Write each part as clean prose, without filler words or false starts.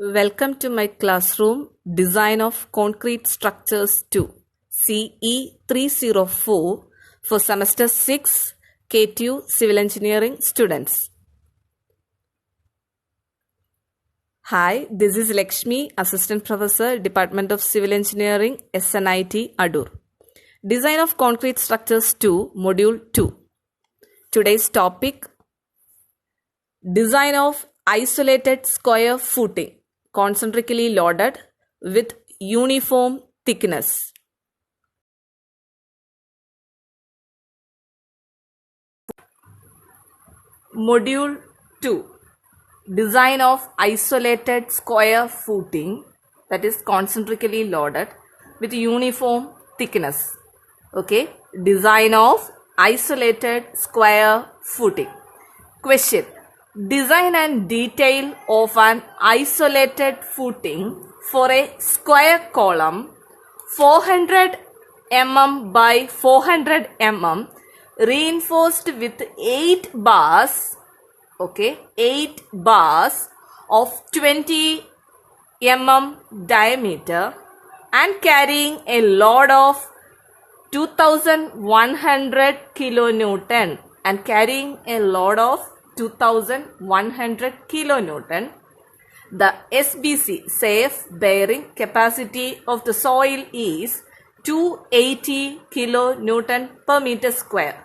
Welcome to my classroom, Design of Concrete Structures 2, CE 304 for Semester 6, K2 Civil Engineering students. Hi, this is Lakshmi, Assistant Professor, Department of Civil Engineering, SNIT, Adur. Design of Concrete Structures 2, Module 2. Today's topic, Design of Isolated Square Footing, concentrically loaded with uniform thickness. Module 2. Design of isolated square footing, that is concentrically loaded with uniform thickness. Okay. Design of isolated square footing. Question. Design and detail of an isolated footing for a square column 400 mm by 400 mm reinforced with 8 bars, okay, 8 bars of 20 mm diameter and carrying a load of 2100 kilonewton and carrying a load of 2100 kilonewton. The SBC, safe bearing capacity of the soil is 280 kilonewton per meter square.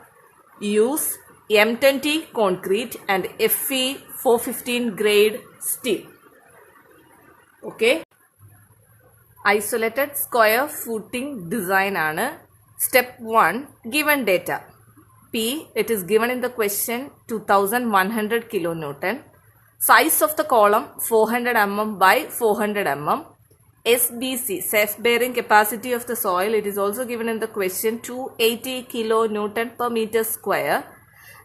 Use M20 concrete and FE 415 grade steel. Okay. Isolated square footing design aanu. Step 1, given data. P, it is given in the question 2100 kilonewton. Size of the column 400 mm by 400 mm. SBC, safe bearing capacity of the soil, it is also given in the question 280 kilonewton per meter square.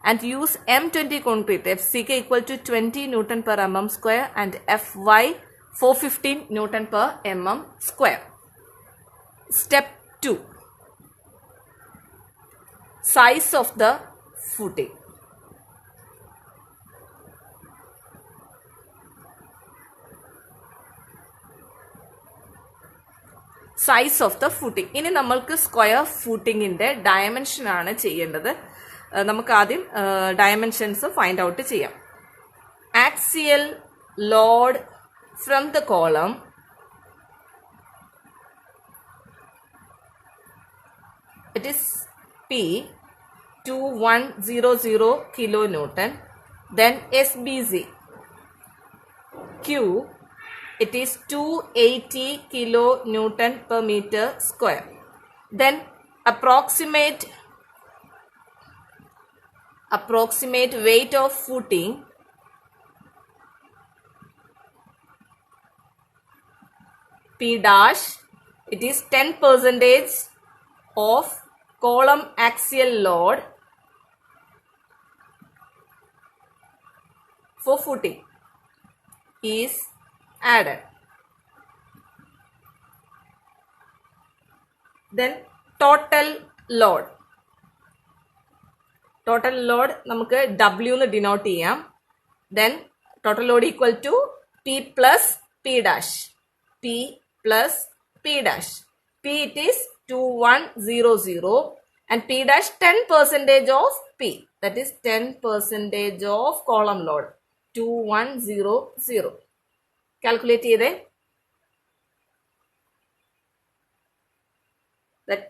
And use M20 concrete, FCK equal to 20 Newton per mm square and FY 415 Newton per mm square. Step 2. Size of the footing. Size of the footing. ഇനി നമ്മൾക്ക് square ഫൂട്ടിങ്ങിന്റെ dimension ആണ് ചെയ്യേണ്ടത്. നമുക്ക് ആദ്യം dimensions find out ചെയ്യാം. Axial load from the column it is P 2100 kilonewton. Then SBC Q, it is 280 kilonewton per meter square. Then approximate weight of footing P dash, it is 10% of column axial load for footing is added. Then total load നമുക്ക് W എന്ന് denote ചെയ്യാം. Then total load equal to P plus P dash. P plus P dash. P it is 2100 and P dash 10% of P, that is 10% of column load 2100. Calculate ചെയ്തേ. That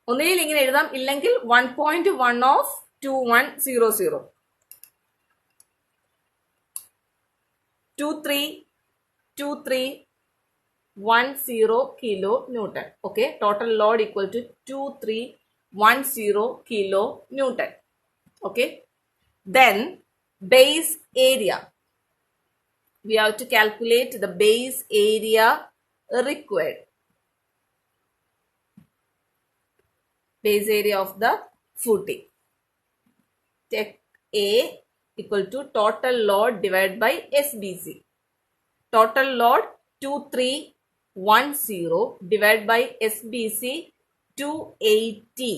ഒന്നുകിൽ ഇങ്ങനെ എഴുതാം, ഇല്ലെങ്കിൽ 1.1 of 2100. 2310 kilonewton. Okay, total load equal to 2310 kilonewton. Okay, then base area. We have to calculate the base area required. Base area of the footing. Take A equal to total load divided by SBC. Total load 2310 divided by SBC 280.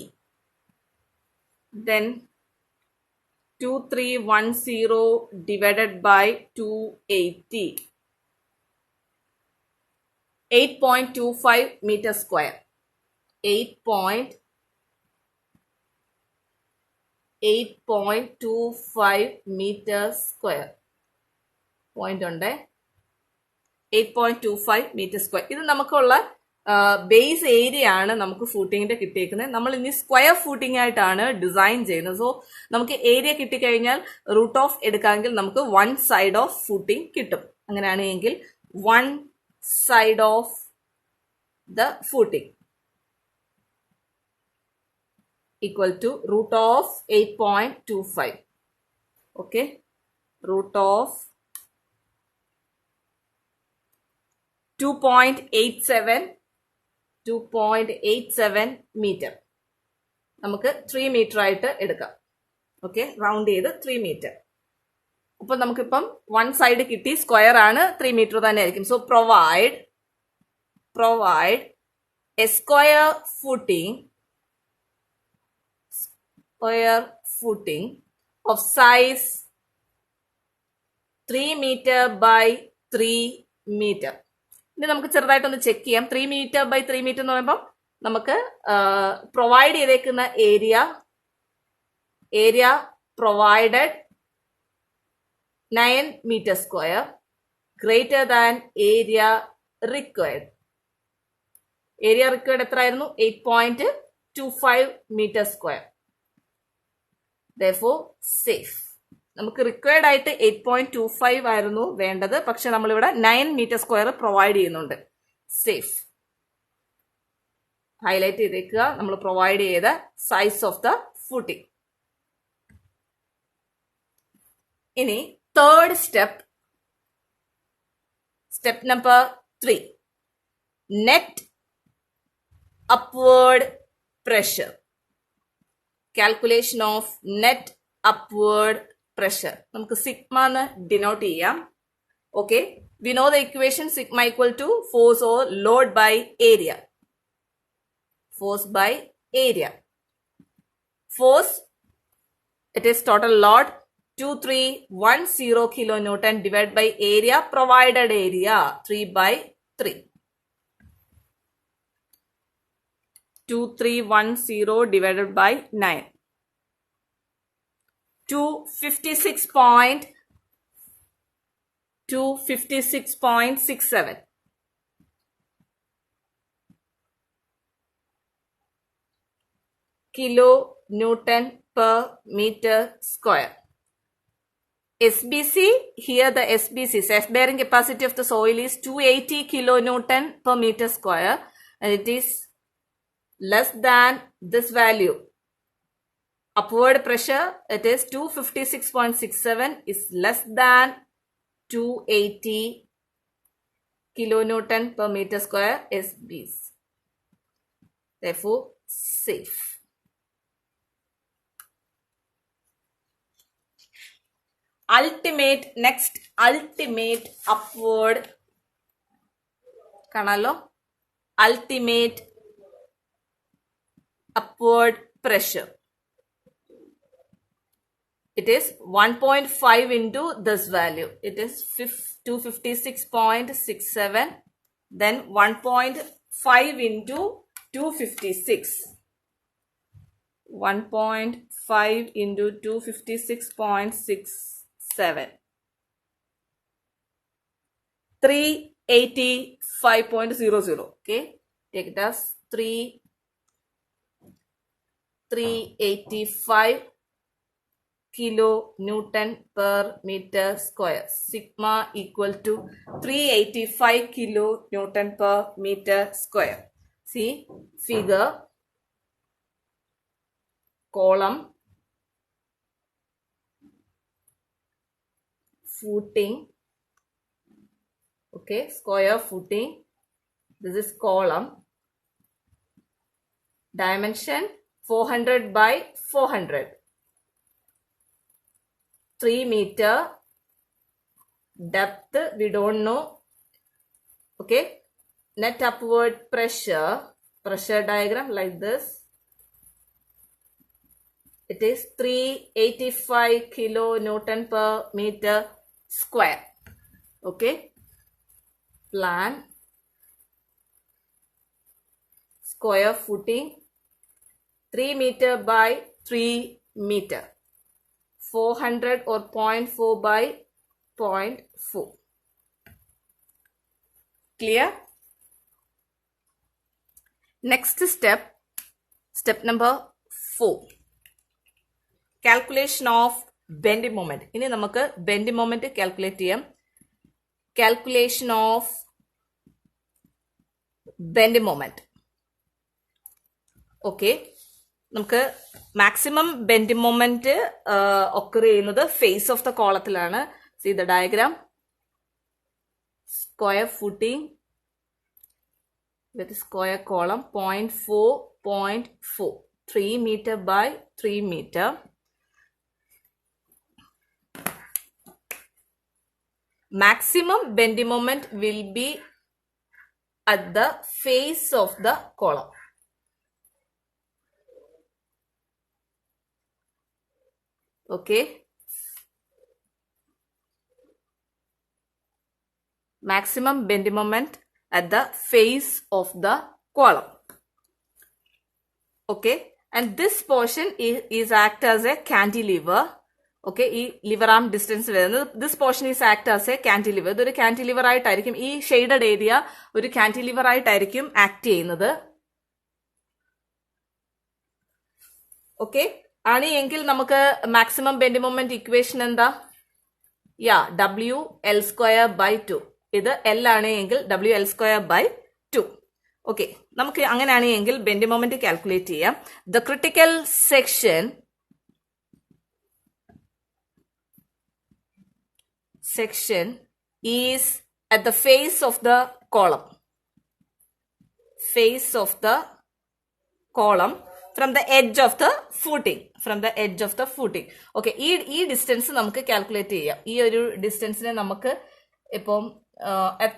Then 2310 divided by 280. 8.25 meter square. 8.25 meter square. Point ഉണ്ട് 8.25 meter square. ഇത് നമുക്കുള്ള base area ആണ് നമുക്ക് ഫൂട്ടിങ്ങിന്റെ കിട്ടിയേക്കുന്നത്. നമ്മൾ ഇനി square footing ആയിട്ടാണ് design ചെയ്യുന്നത്. സോ നമുക്ക് ഏരിയ കിട്ടിക്കഴിഞ്ഞാൽ റൂട്ട് ഓഫ് എടുക്കാമെങ്കിൽ നമുക്ക് 1 സൈഡ് ഓഫ് ഫൂട്ടിംഗ് കിട്ടും. അങ്ങനെയാണെങ്കിൽ 1 side of the footing equal to root of 8.25. Okay, root of 2.87 meter. നമുക്ക് 3 മീറ്റർ ആയിട്ട് എടുക്കാം. ഓക്കെ, റൗണ്ട് ചെയ്ത് 3 മീറ്റർ. അപ്പൊ നമുക്കിപ്പം 1 സൈഡ് കിട്ടി, സ്ക്വയർ ആണ്, 3 മീറ്റർ തന്നെ ആയിരിക്കും. So provide A square footing of size 3 meter by 3 meter. ഇനി നമുക്ക് ചെറുതായിട്ടൊന്ന് ചെക്ക് ചെയ്യാം. 3 meter by 3 meter എന്ന് പറയുമ്പോൾ നമുക്ക് പ്രൊവൈഡ് ചെയ്തേക്കുന്ന area provided 9 meter square greater than area required. Area required എത്ര ആയിരുന്നു? 8.25 meter square. Therefore, safe. നമുക്ക് റിക്വയർഡ് ആയിട്ട് 8.25 ആയിരുന്നു വേണ്ടത്, പക്ഷെ നമ്മളിവിടെ 9 മീറ്റർ സ്ക്വയർ പ്രൊവൈഡ് ചെയ്യുന്നുണ്ട്. സേഫ്. ഹൈലൈറ്റ് ചെയ്തേക്കുക നമ്മൾ പ്രൊവൈഡ് ചെയ്ത സൈസ് ഓഫ് ദ ഫൂട്ടിംഗ്. ഇനി third step number 3, net upward pressure. Calculation of net upward pressure. നമുക്ക് സിഗ്മ എന്ന് ഡിനോട്ട് ചെയ്യാം. Okay, we know the equation sigma equal to force or load by area. Force, it is total load 2310 kilonewton divided by area, provided area 3/3. 2310 divided by 9. 256.67 kilonewton per meter square. SBC, here the SBC, self-bearing capacity of the soil is 280 kilonewton per meter square, and it is less than this value. Upward pressure, it is 256.67 is less than 280 kilonewton per meter square SBC. Therefore, safe. Next ultimate upward kanalo, ultimate upward pressure. It is 1.5 into this value. It is 256.67. Then 1.5 into 256. 1.5 into 256.67. 385.00. Okay, take it as 385 kilonewton per meter square. Sigma equal to 385 kilonewton per meter square. See figure, column, footing, okay, square footing. This is column. Dimension 400 by 400. 3 meter. Depth we don't know. Okay. Net upward pressure diagram like this. It is 385 kilonewton per meter square. Okay. Plan. square footing 3 meter by 3 meter. 400 or 0.4 by 0.4. Clear? Next step, step number 4. Calculation of bending moment. ഇനി നമുക്ക് bending moment calculate ചെയ്യാം. Calculation of bending moment. Okay. നമുക്ക് maximum bending moment occur ചെയ്യുന്നത് face of the കോളത്തിലാണ്. See the diagram. Square footing with square column 0.4, 0.4. 3 meter by 3 meter. Maximum bending moment will be at the face of the column. Okay. Maximum bending moment at the face of the column. Okay. And this portion is act as a cantilever. Okay, ഈ liver ആം distance വരുന്നത് this portion is act as A cantilever. ഇതൊരു cantilever ആയിട്ടായിരിക്കും, ഈ shaded area ഒരു cantilever ആയിട്ടായിരിക്കും act ചെയ്യുന്നത്. Okay, ആണ് എങ്കിൽ നമുക്ക് മാക്സിമം ബെൻഡിങ് മൊമെന്റ് ഇക്വേഷൻ എന്താ? W(L²/2). ഇത് L ആണ് എങ്കിൽ WL²/2. ഓക്കെ, നമുക്ക് അങ്ങനെയാണ് എങ്കിൽ ബെൻഡിങ് മൊമെന്റ് കാൽക്കുലേറ്റ് ചെയ്യാം. The critical section is at the face of the column. Face of the column from the edge of the footing. From the edge of the footing. Okay, ഈ distance നമുക്ക് calculate ചെയ്യാം. ഈ ഒരു ഡിസ്റ്റൻസിനെ നമുക്ക് ഇപ്പം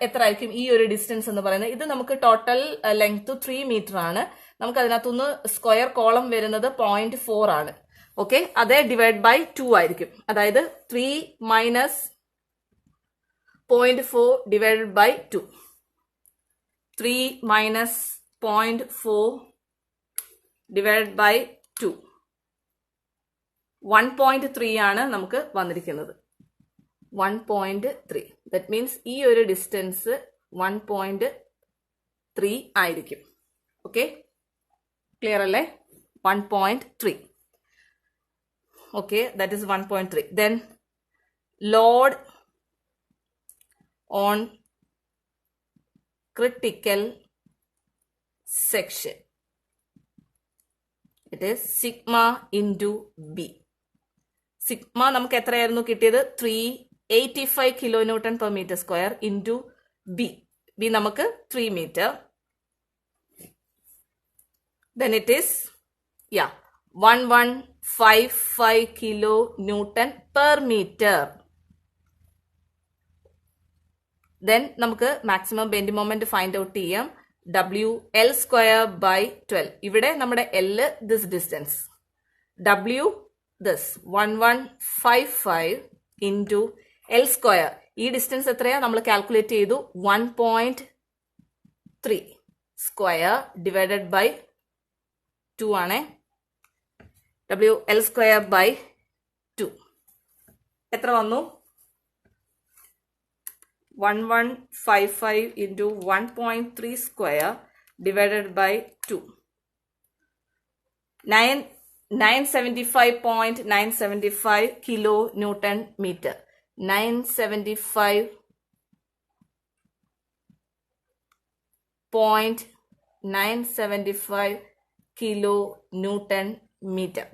എത്ര ആയിരിക്കും ഈ ഒരു ഡിസ്റ്റൻസ് എന്ന് പറയുന്നത്? ഇത് നമുക്ക് ടോട്ടൽ ലെങ്ത് 3 മീറ്റർ ആണ്. നമുക്ക് അതിനകത്തുനിന്ന് സ്ക്വയർ കോളം വരുന്നത് 0.4 ആണ്. ഓക്കെ, അതേ ഡിവൈഡ് ബൈ 2 ആയിരിക്കും. അതായത് 3 minus 0.4 divided by 2. 3 minus 0.4 divided by 2. 1.3 ആണ് നമുക്ക് വന്നിരിക്കുന്നത്. 1.3. That means ഈ ഒരു ഡിസ്റ്റൻസ് 1.3 ആയിരിക്കും. ഓക്കെ, ക്ലിയർ അല്ലേ? 1.3. Okay, that is 1.3. Then load on critical section. It is sigma into B. Sigma നമുക്ക് എത്രയായിരുന്നു കിട്ടിയത്? 385 kilonewton per meter square into B. B നമുക്ക് 3 meter. Then it is 1155 kilonewton per meter. Then നമുക്ക് maximum bending moment find out ചെയ്യാം. WL²/12. ഇവിടെ നമ്മുടെ L this distance, W this 1155 into L². ഈ distance എത്രയാ നമ്മൾ കാൽക്കുലേറ്റ് ചെയ്തു? 1.3 സ്ക്വയർ ഡിവൈഡഡ് ബൈ 2 ആണ്. WL²/2 എത്ര വന്നു? 1155 into 1.3 square divided by 2. 975.975 kilonewton meter. 975.975 kilonewton meter.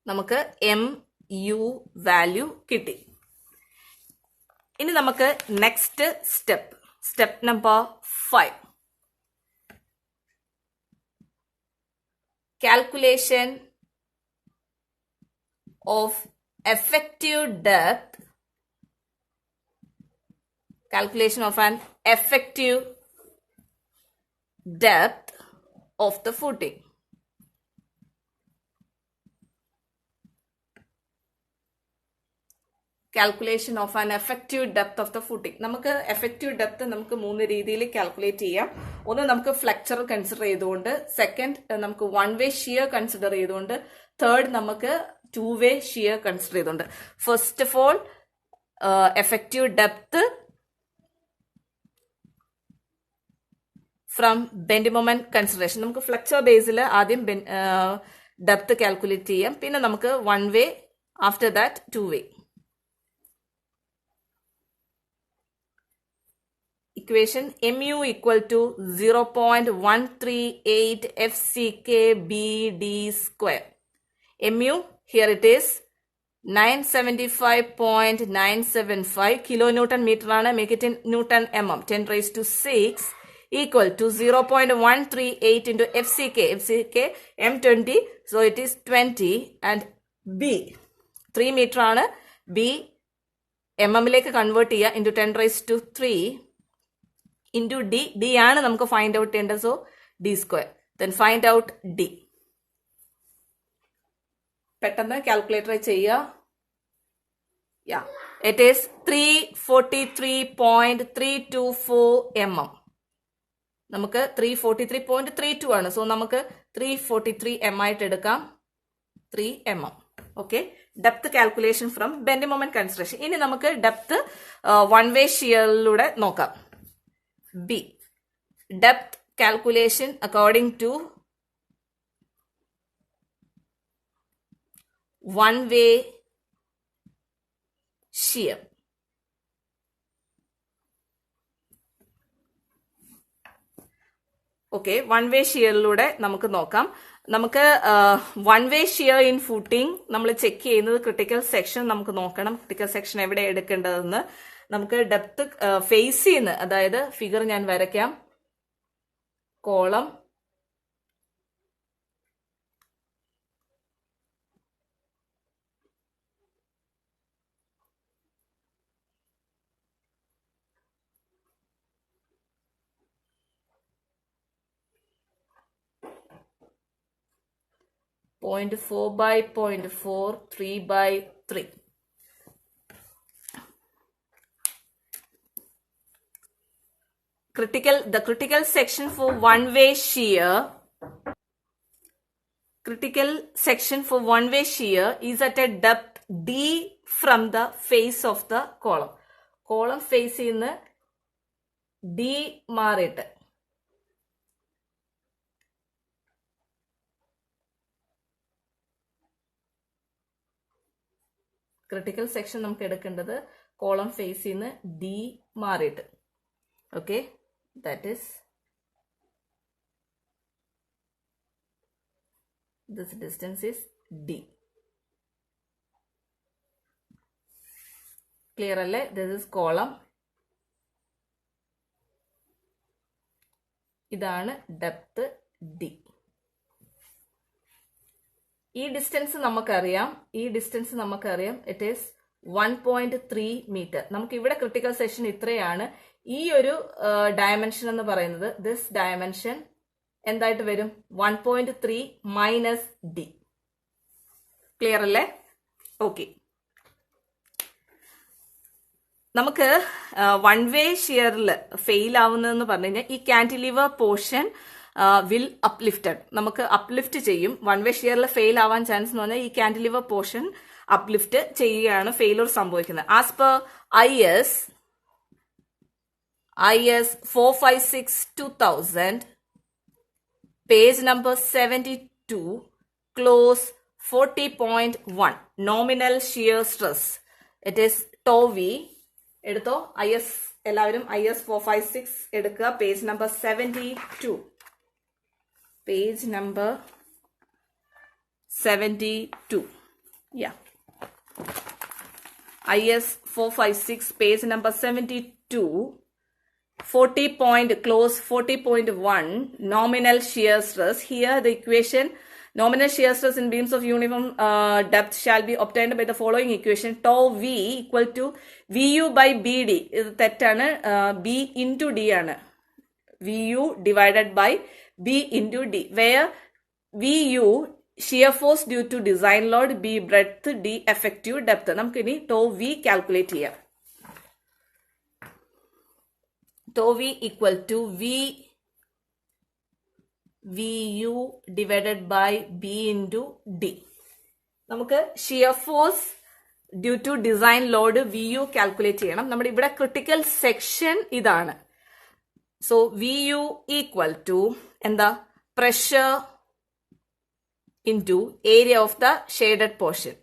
നമുക്ക് MU വാല്യൂ കിട്ടി. ഇനി നമുക്ക് next step number 5. Calculation of effective depth. Calculation of an effective depth of the footing. calculation of an effective depth of the footing. നമുക്ക് effective depth നമുക്ക് 3 രീതിയിൽ calculate ചെയ്യാം. ഒന്ന് നമുക്ക് ഫ്ലെക്ചർ കൺസിഡർ ചെയ്തുകൊണ്ട്, സെക്കൻഡ് നമുക്ക് വൺ വേ ഷിയർ കൺസിഡർ ചെയ്തുകൊണ്ട്, third നമുക്ക് ടു വേ ഷിയർ കൺസിഡർ ചെയ്തുകൊണ്ട്. First of all effective depth from bend moment consideration. നമുക്ക് ഫ്ലെക്ചർ ബേസിൽ ആദ്യം ഡെപ്ത് കാൽക്കുലേറ്റ് ചെയ്യാം, പിന്നെ നമുക്ക് one way, after that to way. Equation mu equal to 0.138 FCK BD square. Mu, here it is 975.975 kilonewton meter ആണ്. Make it in Newton mm. 10 raised to 6 equal to 0.138 into FCK. FCK M20, so it is 20, and B 3 meter ആണ്. B mm ലേക്ക് convert ചെയ്യുക, into 10 raised to 3 into D. D ആണ് നമുക്ക് find out ചെയ്യേണ്ടത്, so D square. Then find out D. പെട്ടെന്ന് calculator ചെയ്യുക. Yeah, it is 343.324 mm. നമുക്ക് 343.32 ആണ്, so നമുക്ക് 343 m ആയിട്ട് എടുക്കാം. 3 mm. Okay, depth calculation from bend moment consideration. ഇനി നമുക്ക് ഡെപ്ത് വൺ വേ ഷിയറിലൂടെ നോക്കാം. B, depth calculation according to one way shear. Okay, one way ഷിയറിലൂടെ നമുക്ക് നോക്കാം. നമുക്ക് one way shear in footing നമ്മൾ ചെക്ക് ചെയ്യുന്നത് ക്രിട്ടിക്കൽ സെക്ഷൻ നമുക്ക് നോക്കണം. ക്രിട്ടിക്കൽ സെക്ഷൻ എവിടെ എടുക്കേണ്ടതെന്ന് നമുക്ക് ഡെപ്ത് ഫേസ് ചെയ്യുന്ന, അതായത് ഫിഗർ ഞാൻ വരയ്ക്കാം. Column, point 4 by 0.4, 3 by 3. The critical section for one way shear, is at a depth D from the face of the column. Column face in D മാറിയിട്ട് critical section നമുക്ക് എടുക്കേണ്ടത് column ഫേസിൽ നിന്ന് D മാറിയിട്ട്. Okay, that is this distance is D. Clear അല്ലേ? This is column. ഇതാണ് depth D. ഈ distance നമുക്കറിയാം, ഇറ്റ് ഈസ് 1.3 മീറ്റർ. നമുക്ക് ഇവിടെ ക്രിട്ടിക്കൽ സെക്ഷൻ ഇത്രയാണ്. ഈ ഒരു ഡയമെൻഷൻ എന്ന് പറയുന്നത്, ദിസ് ഡയമെൻഷൻ എന്തായിട്ട് വരും? 1.3 മൈനസ് D. ക്ലിയർ അല്ലേ? ഓക്കെ, നമുക്ക് വൺ വേ ഷിയറിൽ ഫെയിൽ ആവുന്നതെന്ന് പറഞ്ഞു കഴിഞ്ഞാൽ ഈ കാന്റിലിവർ പോർഷൻ വിൽ അപ്ലിഫ്റ്റഡ്. നമുക്ക് അപ്ലിഫ്റ്റ് ചെയ്യും. വൺ വേ ഷിയറിൽ ഫെയിൽ ആവാൻ ചാൻസ് എന്ന് പറഞ്ഞാൽ ഈ കാന്റിലിവർ പോർഷൻ അപ്ലിഫ്റ്റ് ചെയ്യുകയാണ് ഫെയിലൂർ സംഭവിക്കുന്നത്. As per IS 456/2000, page number 72, clause 40.1, nominal shear stress. It is tau V. എടുത്തോ, IS എല്ലാവരും IS 456 എടുക്കുക. Page number 72, page number 72. Yeah, IS 456, page number 72, 40.1, nominal shear stress. Here the equation, nominal shear stress in beams of uniform depth shall be obtained by the following equation. Tau V equal to VU by BD. ഇത് തെറ്റാണ്, B into D ആണ്. VU divided by B into D, where VU shear force due to design load, B breadth, D effective depth. നമുക്ക് ഇനി tau V calculate ചെയ്യാം. Tau V equal to VU divided by B into D. നമുക്ക് shear force due to design load VU calculate ചെയ്യണം. നമ്മുടെ ഇവിടെ critical section ഇതാണ്. So VU equal to എന്താ, pressure into area of the shaded portion.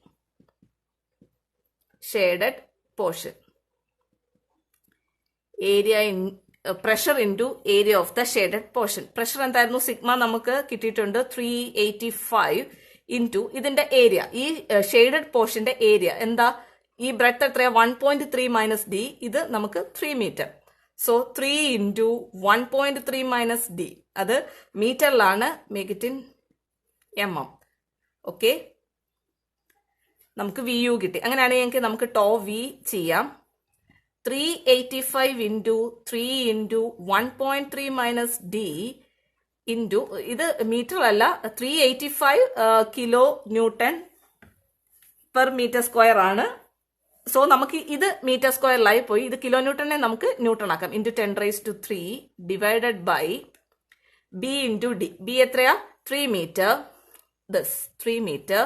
Area pressure into area of the shaded portion. Pressure എന്തായിരുന്നു, sigma നമുക്ക് കിട്ടിയിട്ടുണ്ട് 385 into ഇതിന്റെ area, ഈ ഷെയ്ഡഡ് പോർഷന്റെ ഏരിയ എന്താ, ഈ ബ്രെഡ്ത്ത് എത്രയാ, 1.3 മൈനസ് ഡി, ഇത് നമുക്ക് 3 metre. So 3 into 1.3 minus D, അത് മീറ്ററിലാണ്, make it in mm. Okay, നമുക്ക് VU കിട്ടി. അങ്ങനെയാണെങ്കിൽ നമുക്ക് ടോ വി ചെയ്യാം. 385 into 3 into 1.3 minus D into, ഇത് മീറ്റർ അല്ല, 385 kilo newton per metre square ആണ്. സോ നമുക്ക് ഇത് മീറ്റർ സ്ക്വയറിലായി പോയി, ഇത് കിലോ ന്യൂട്ടനെ നമുക്ക് ന്യൂട്ടൺ ആക്കാം. Into 10⁻³ divided by B into D. B എത്രയാ, 3 metre. This 3 metre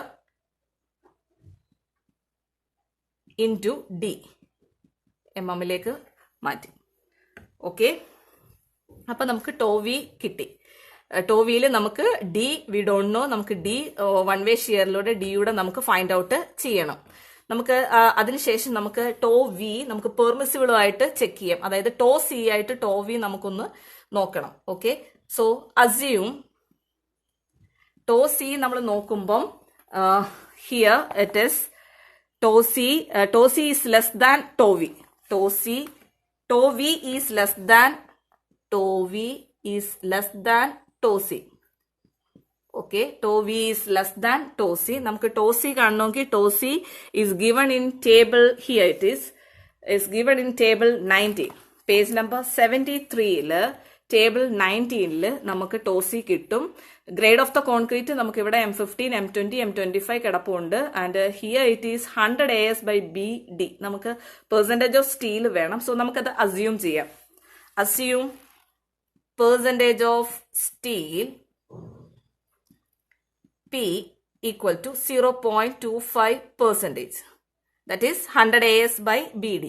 into D, mmലേക്ക് മാറ്റി. ഓക്കെ, അപ്പൊ നമുക്ക് ടോ വി കിട്ടി. ടോ വിയിൽ നമുക്ക് ഡി വി ഡോണ്ട് നോ, നമുക്ക് ഡി വൺ വേ ഷിയറിലൂടെ ഡിയുടെ നമുക്ക് ഫൈൻഡ് ഔട്ട് ചെയ്യണം. നമുക്ക് അതിനുശേഷം നമുക്ക് ടോ വി നമുക്ക് പെർമിസിബിൾ ആയിട്ട് ചെക്ക് ചെയ്യാം. അതായത് ടോ സി ആയിട്ട് ടോ വി നമുക്കൊന്ന് നോക്കണം. Okay, so assume tau C നമ്മൾ നോക്കുമ്പം here it is tau C is less than tau V. Tau V is less than tau C. Okay, tau V is less than tau C. നമുക്ക് tau C കാണണമെങ്കിൽ tau C is given in table, here it is given in table 19, page number 73 table 19 നമുക്ക് tau C കിട്ടും. Grade of the concrete നമുക്ക് ഇവിടെ M15, M20, M25 കിടപ്പുണ്ട്. And here it is 100 AS by BD. നമുക്ക് percentage of steel വേണം. So നമുക്കത് assume ചെയ്യാം. Assume percentage of steel P equal to 0.25%. That is 100 AS by BD.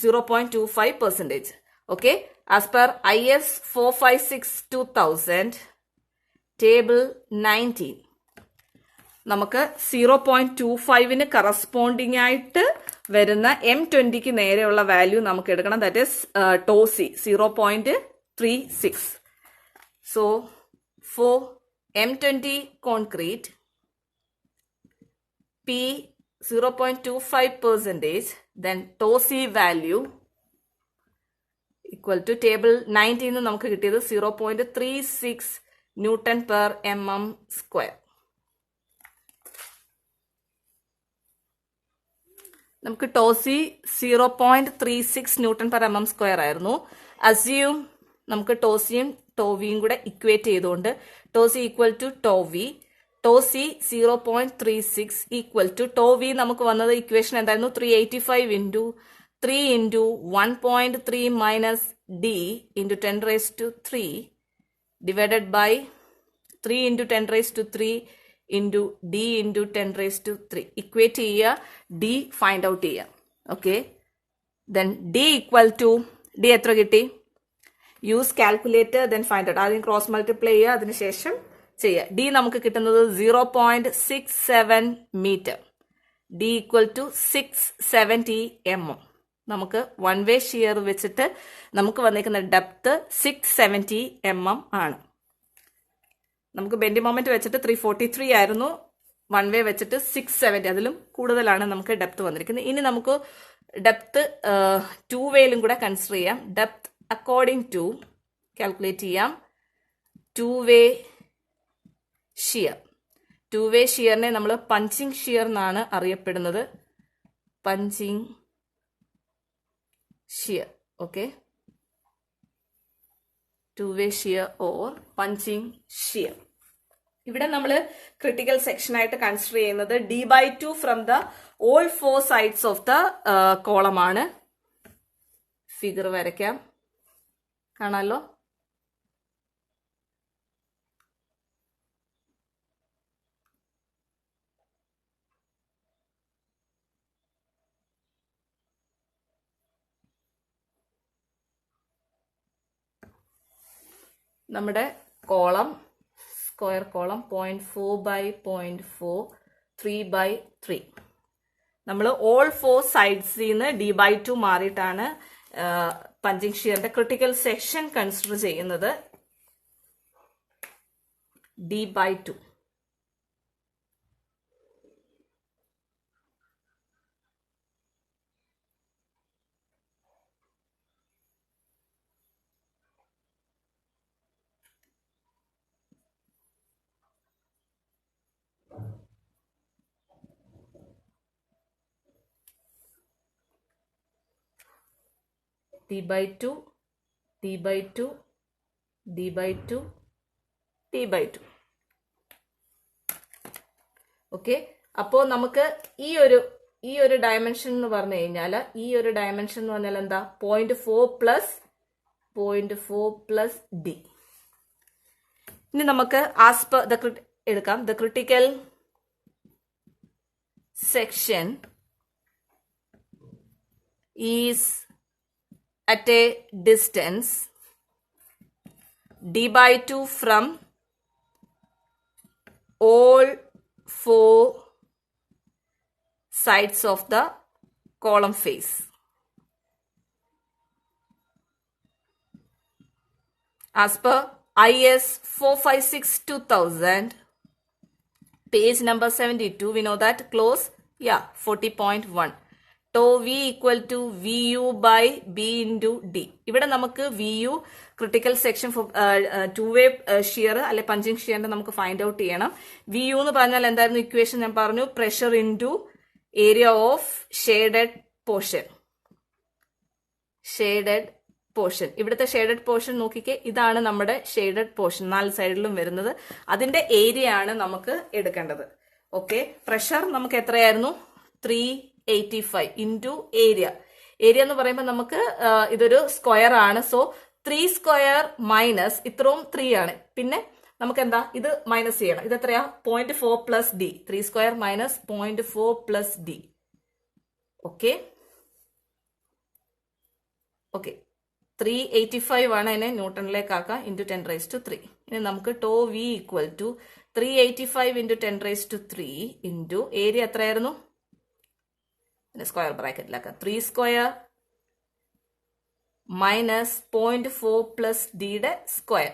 0.25%. Okay. As per IS 456/2000, table 19. നമുക്ക് 0.25 corresponding ആയിട്ട് വരുന്ന M20 നേരെയുള്ള value നമുക്ക് എടുക്കണം. That is tau C 0.36. So for M20 concrete, P 0.25%, then tau C value equal to table 19 നമുക്ക് കിട്ടിയത് 0.36 Newton per mm square. നമുക്ക് tau C 0.36 Newton per mm square ആയിരുന്നു. അസ്യൂം നമുക്ക് tau Cയും tau Vയും കൂടെ ഇക്വേറ്റ് ചെയ്തുകൊണ്ട് tau C equal to tau V, tau C 0.36 equal to tau V നമുക്ക് വന്നത് ഇക്വേഷൻ എന്തായിരുന്നു, 385 into 3 into 1.3 minus D into 10⁻³ divided by 3 into 10⁻³ into D into 10⁻³ equate ചെയ്യുക, ഡി ഫൈൻഡ് ഔട്ട് ചെയ്യുക. Okay, then D equal to, D എത്ര കിട്ടി, use calculator then find out. ആദ്യം cross multiply ചെയ്യുക, അതിനുശേഷം ചെയ്യുക. ഡി നമുക്ക് കിട്ടുന്നത് 0.67 metre. D equal to 670 mm. നമുക്ക് വൺ വേ ഷിയർ വെച്ചിട്ട് നമുക്ക് വന്നിരിക്കുന്ന ഡെപ്ത് 670 mm ആണ്. നമുക്ക് ബെൻഡി മൊമെന്റ് വെച്ചിട്ട് 343 ആയിരുന്നു, വൺ വേ വെച്ചിട്ട് 670, അതിലും കൂടുതലാണ് നമുക്ക് ഡെപ്ത് വന്നിരിക്കുന്നത്. ഇനി നമുക്ക് ഡെപ്ത് ടു വേയിലും കൂടെ കൺസിഡർ ചെയ്യാം. ഡെപ്ത് അക്കോർഡിംഗ് ടു കാൽക്കുലേറ്റ് ചെയ്യാം. Two way shear, two way ഷിയറിനെ നമ്മൾ പഞ്ചിങ് ഷിയർ എന്നാണ് അറിയപ്പെടുന്നത്. Punching shear. Okay, two way shear or punching shear ഇവിടെ നമ്മൾ ക്രിട്ടിക്കൽ സെക്ഷൻ ആയിട്ട് കൺസിഡർ ചെയ്യുന്നത് d/2 from the all 4 sides of the column ആണ്. ഫിഗർ വരയ്ക്കാം, കാണാലോ. നമ്മുടെ കോളം സ്ക്വയർ കോളം 0.4 by 0.4 3/3. നമ്മൾ ഓൾ 4 സൈഡ്സിൽ നിന്ന് d/2 മാറിയിട്ടാണ് പഞ്ചിങ് ഷിയറിന്റെ ക്രിട്ടിക്കൽ സെക്ഷൻ കൺസിഡർ ചെയ്യുന്നത്. d/2. d/2 d/2 d/2 d/2. Okay, അപ്പോൾ നമുക്ക് ഈ ഒരു ഡയമെൻഷൻ എന്ന് പറഞ്ഞു കഴിഞ്ഞാൽ എന്താ 0.4 പ്ലസ് d. ഇനി നമുക്ക് ആസ് പെർ എടുക്കാം. The critical section is at a distance d/2 from all 4 sides of the column face. As per IS 456/2000, page number 72, we know that close 40.1. tau v equal to vu by b into d. ഇവിടെ നമുക്ക് vu critical section two way shear അല്ലെ punching ഷിയറിന്റെ നമുക്ക് find out ചെയ്യണം. vu എന്ന് പറഞ്ഞാൽ എന്തായിരുന്നു equation? ഞാൻ പറഞ്ഞു pressure into area of shaded portion. ഇവിടുത്തെ ഷെയ്ഡഡ് പോർഷൻ നോക്കിക്കേ, ഇതാണ് നമ്മുടെ ഷെയ്ഡഡ് പോർഷൻ, 4 സൈഡിലും വരുന്നത്. അതിന്റെ ഏരിയ ആണ് നമുക്ക് എടുക്കേണ്ടത്. ഓക്കെ, പ്രഷർ നമുക്ക് എത്രയായിരുന്നു? 385 ഇൻറ്റു ഏരിയ. ഏരിയ എന്ന് പറയുമ്പോൾ നമുക്ക് ഇതൊരു സ്ക്വയർ ആണ്. സോ 3 സ്ക്വയർ മൈനസ് ഇത്രയും 3 ആണ്. പിന്നെ നമുക്ക് എന്താ ഇത് മൈനസ് ചെയ്യണം. ഇത് എത്രയാ? 0.4 plus D. 3 square minus 0.4 plus D. Okay, 385 ആണ്. അതിനെ ന്യൂട്ടണിലേക്ക് ആക്കാം. ഇൻറ്റു 10⁻3. ഇനി നമുക്ക് tau V equal to 385 into 10⁻3 into area എത്രയായിരുന്നു? സ്ക്വയർ ബ്രാക്കറ്റിലാക്കാം. 3 സ്ക്വയർ മൈനസ് 0.4 പ്ലസ് ഡിയുടെ square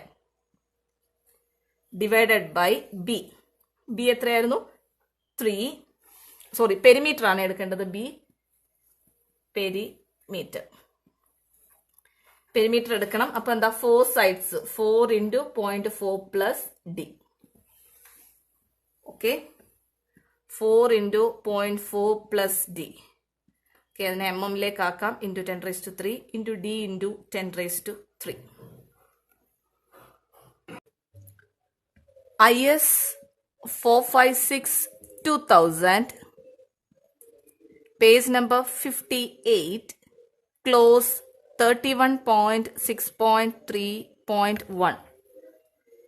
divided by B. B എത്രയായിരുന്നു? 3. സോറി, പെരിമീറ്റർ ആണ് എടുക്കേണ്ടത്. ബി പെരിമീറ്റർ എടുക്കണം. അപ്പൊ എന്താ? 4 sides 4 into 0.4 plus D. Okay, 4 into 0.4 plus D. Okay, അതിനെ ലേക്ക് ആക്കാം. Into 10⁻3 into D into 10⁻3. IS 456/2000, page number 58, close 31.6.3.1.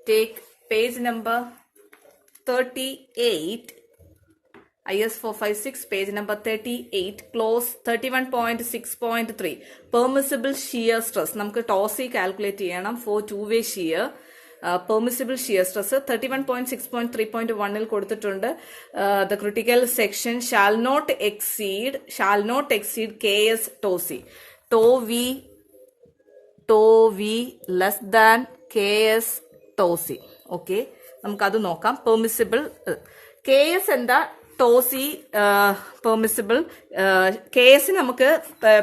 Take page number 38, IS 456, page number 38, close 31.6.3. Permissible shear stress. നമുക്ക് tau C calculate ചെയ്യണം for two way shear. Permissible shear stress 31.6.3.1 കൊടുത്തിട്ടുണ്ട്. The critical section shall not exceed KS tau C. Tau V less than KS tau C. Okay, നമുക്കത് നോക്കാം. Permissible KS എന്താ? Tau C permissible. KS നമുക്ക്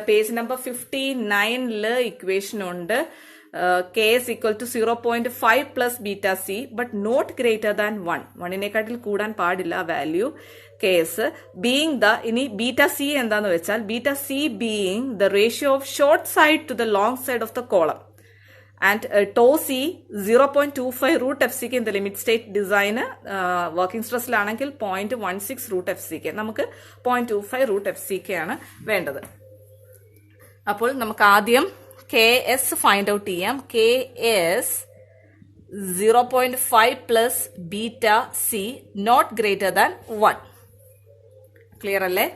page number 59 equation ഉണ്ട്. KS equal to 0.5 plus beta C but not greater than 1. 1-നേക്കാട്ടിൽ കൂടാൻ പാടില്ല value KS. Being the ഇനി beta C എന്താന്ന് വെച്ചാൽ beta C being the ratio of short side to the long side of the column and tau c 0.25 root fck in the limit state design working stress ലാണെങ്കിൽ 0.16 root fck നമുക്ക് 0.25 root fck ആണ് വേണ്ടത്. അപ്പോൾ നമുക്ക് ആദ്യം ks find out ചെയ്യാം. ks 0.5 plus beta c not greater than 1. Clear alle?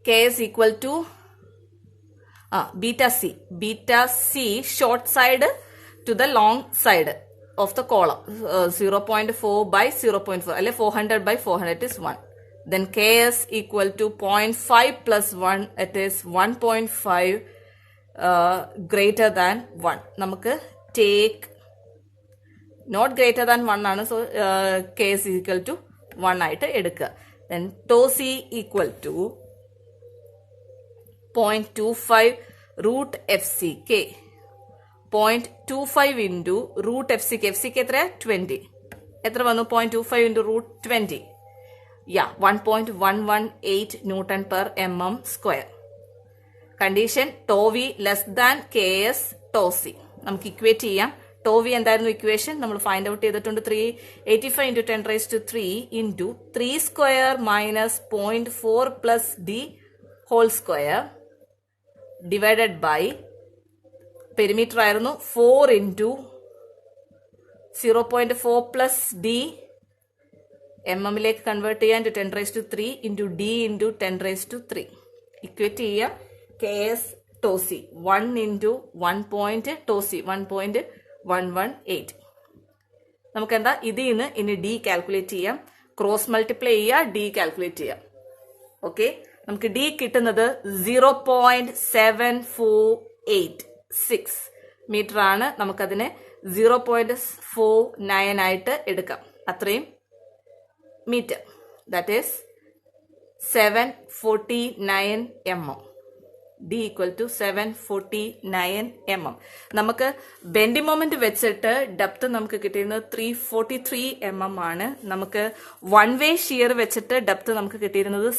K is equal to beta c. Beta c short side to the long side of the column. 0.4 by 0.4. 400 by 400 it is 1. Then K is equal to 0.5 plus 1. It is 1.5 greater than 1. നമുക്ക് take not greater than 1 ആണ്. So K is equal to 1 ആയിട്ട് എടുക്കുക. Then tau c equal to 0.25 root fck. 0.25 into root fck. fck എത്ര 20. എത്ര വന്നു 0.25 into root 20. Yeah, 1.118 Newton per mm square. Condition tau v less than ks tau c. നമുക്ക് equate ചെയ്യാം. tau v എന്തായിരുന്നു equation നമ്മൾ find out ചെയ്തിട്ടുണ്ട്. 385 into 10 raised to 3 into 3 square minus 0.4 plus d whole square divided by perimeter ആയിരുന്നു 4 into 0.4 plus d mm ലേക്ക് convert ചെയ്യാൻ to 10 raised to 3 into d into 10 raised to 3. Equate ചെയ്യാം. ks tau c 1 into 1 point tau c 1.118. നമുക്ക് എന്താ ഇതിൽ നിന്ന് ഇനി D calculate ചെയ്യാം. Cross multiply ചെയ്യുക, ഡി കാൽക്കുലേറ്റ് ചെയ്യാം. ഓക്കെ, നമുക്ക് ഡി കിട്ടുന്നത് 0.7486 മീറ്റർ ആണ്. നമുക്കതിനെ 0.49 ആയിട്ട് എടുക്കാം. അത്രയും metre, that is 749 mm. D equal to 749 mm. നമുക്ക് ബെൻഡി മൊമെന്റ് വെച്ചിട്ട് ഡെപ്ത് നമുക്ക് കിട്ടിയിരുന്നത് 343 mm ആണ്. നമുക്ക് വൺ വേ ഷിയർ വെച്ചിട്ട് ഡെപ്ത് നമുക്ക് കിട്ടിയിരുന്നത്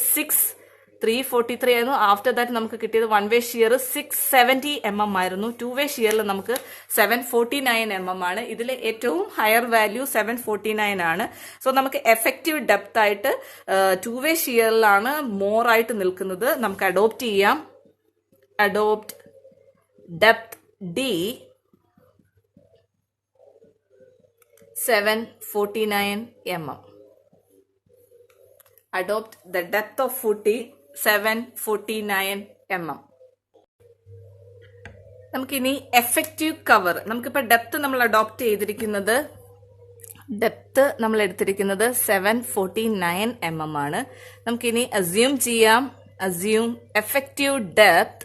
343 ആയിരുന്നു. ആഫ്റ്റർ ദാറ്റ് നമുക്ക് കിട്ടിയത് വൺ വേ ഷിയർ 670 mm ആയിരുന്നു. ടു വേ ഷിയറിൽ നമുക്ക് 749 mm ആണ്. ഇതിൽ ഏറ്റവും ഹയർ വാല്യൂ 749 ആണ്. സോ നമുക്ക് എഫക്റ്റീവ് ഡെപ്ത് ആയിട്ട് ടു വേ ഷിയറിലാണ് മോർ ആയിട്ട് നിൽക്കുന്നത്. നമുക്ക് അഡോപ്റ്റ് ചെയ്യാം. Adopt depth D 749 mm. Adopt the depth of footing 749 mm. നമുക്കിനി എഫക്റ്റീവ് കവർ. നമുക്കിപ്പോൾ ഡെപ്ത് നമ്മൾ അഡോപ്റ്റ് ചെയ്തിരിക്കുന്നത്, ഡെപ്ത് നമ്മൾ എടുത്തിരിക്കുന്നത് 749 mm ആണ്. നമുക്കിനി അസ്യൂം ചെയ്യാം. Assume effective depth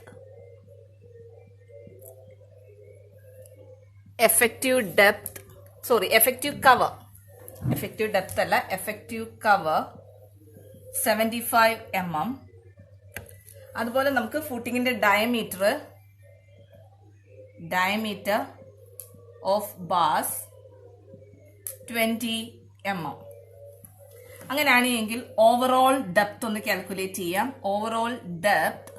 effective cover. Effective depth അല്ല, effective cover 75 mm. അതുപോലെ നമുക്ക് ഫൂട്ടിങ്ങിന്റെ ഡയമീറ്റർ ഓഫ് ബാസ് 20 mm. അങ്ങനെയാണെങ്കിൽ ഓവറോൾ ഡെപ്ത് ഒന്ന് കാൽക്കുലേറ്റ് ചെയ്യാം. Overall depth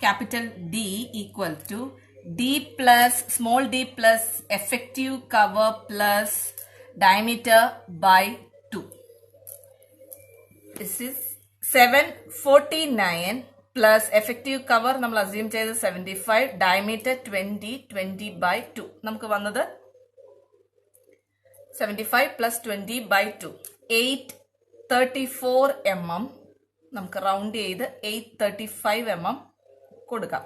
capital D equal to d plus small d plus effective cover plus diameter by 2. This is 749 plus effective cover നമ്മൾ assume ചെയ്ത് 75, diameter 20 by 2. നമുക്ക് വന്നത് 75 plus 20 by 2 834 mm. നമുക്ക് round ചെയ്ത് 835 mm കൊടുക്കാം.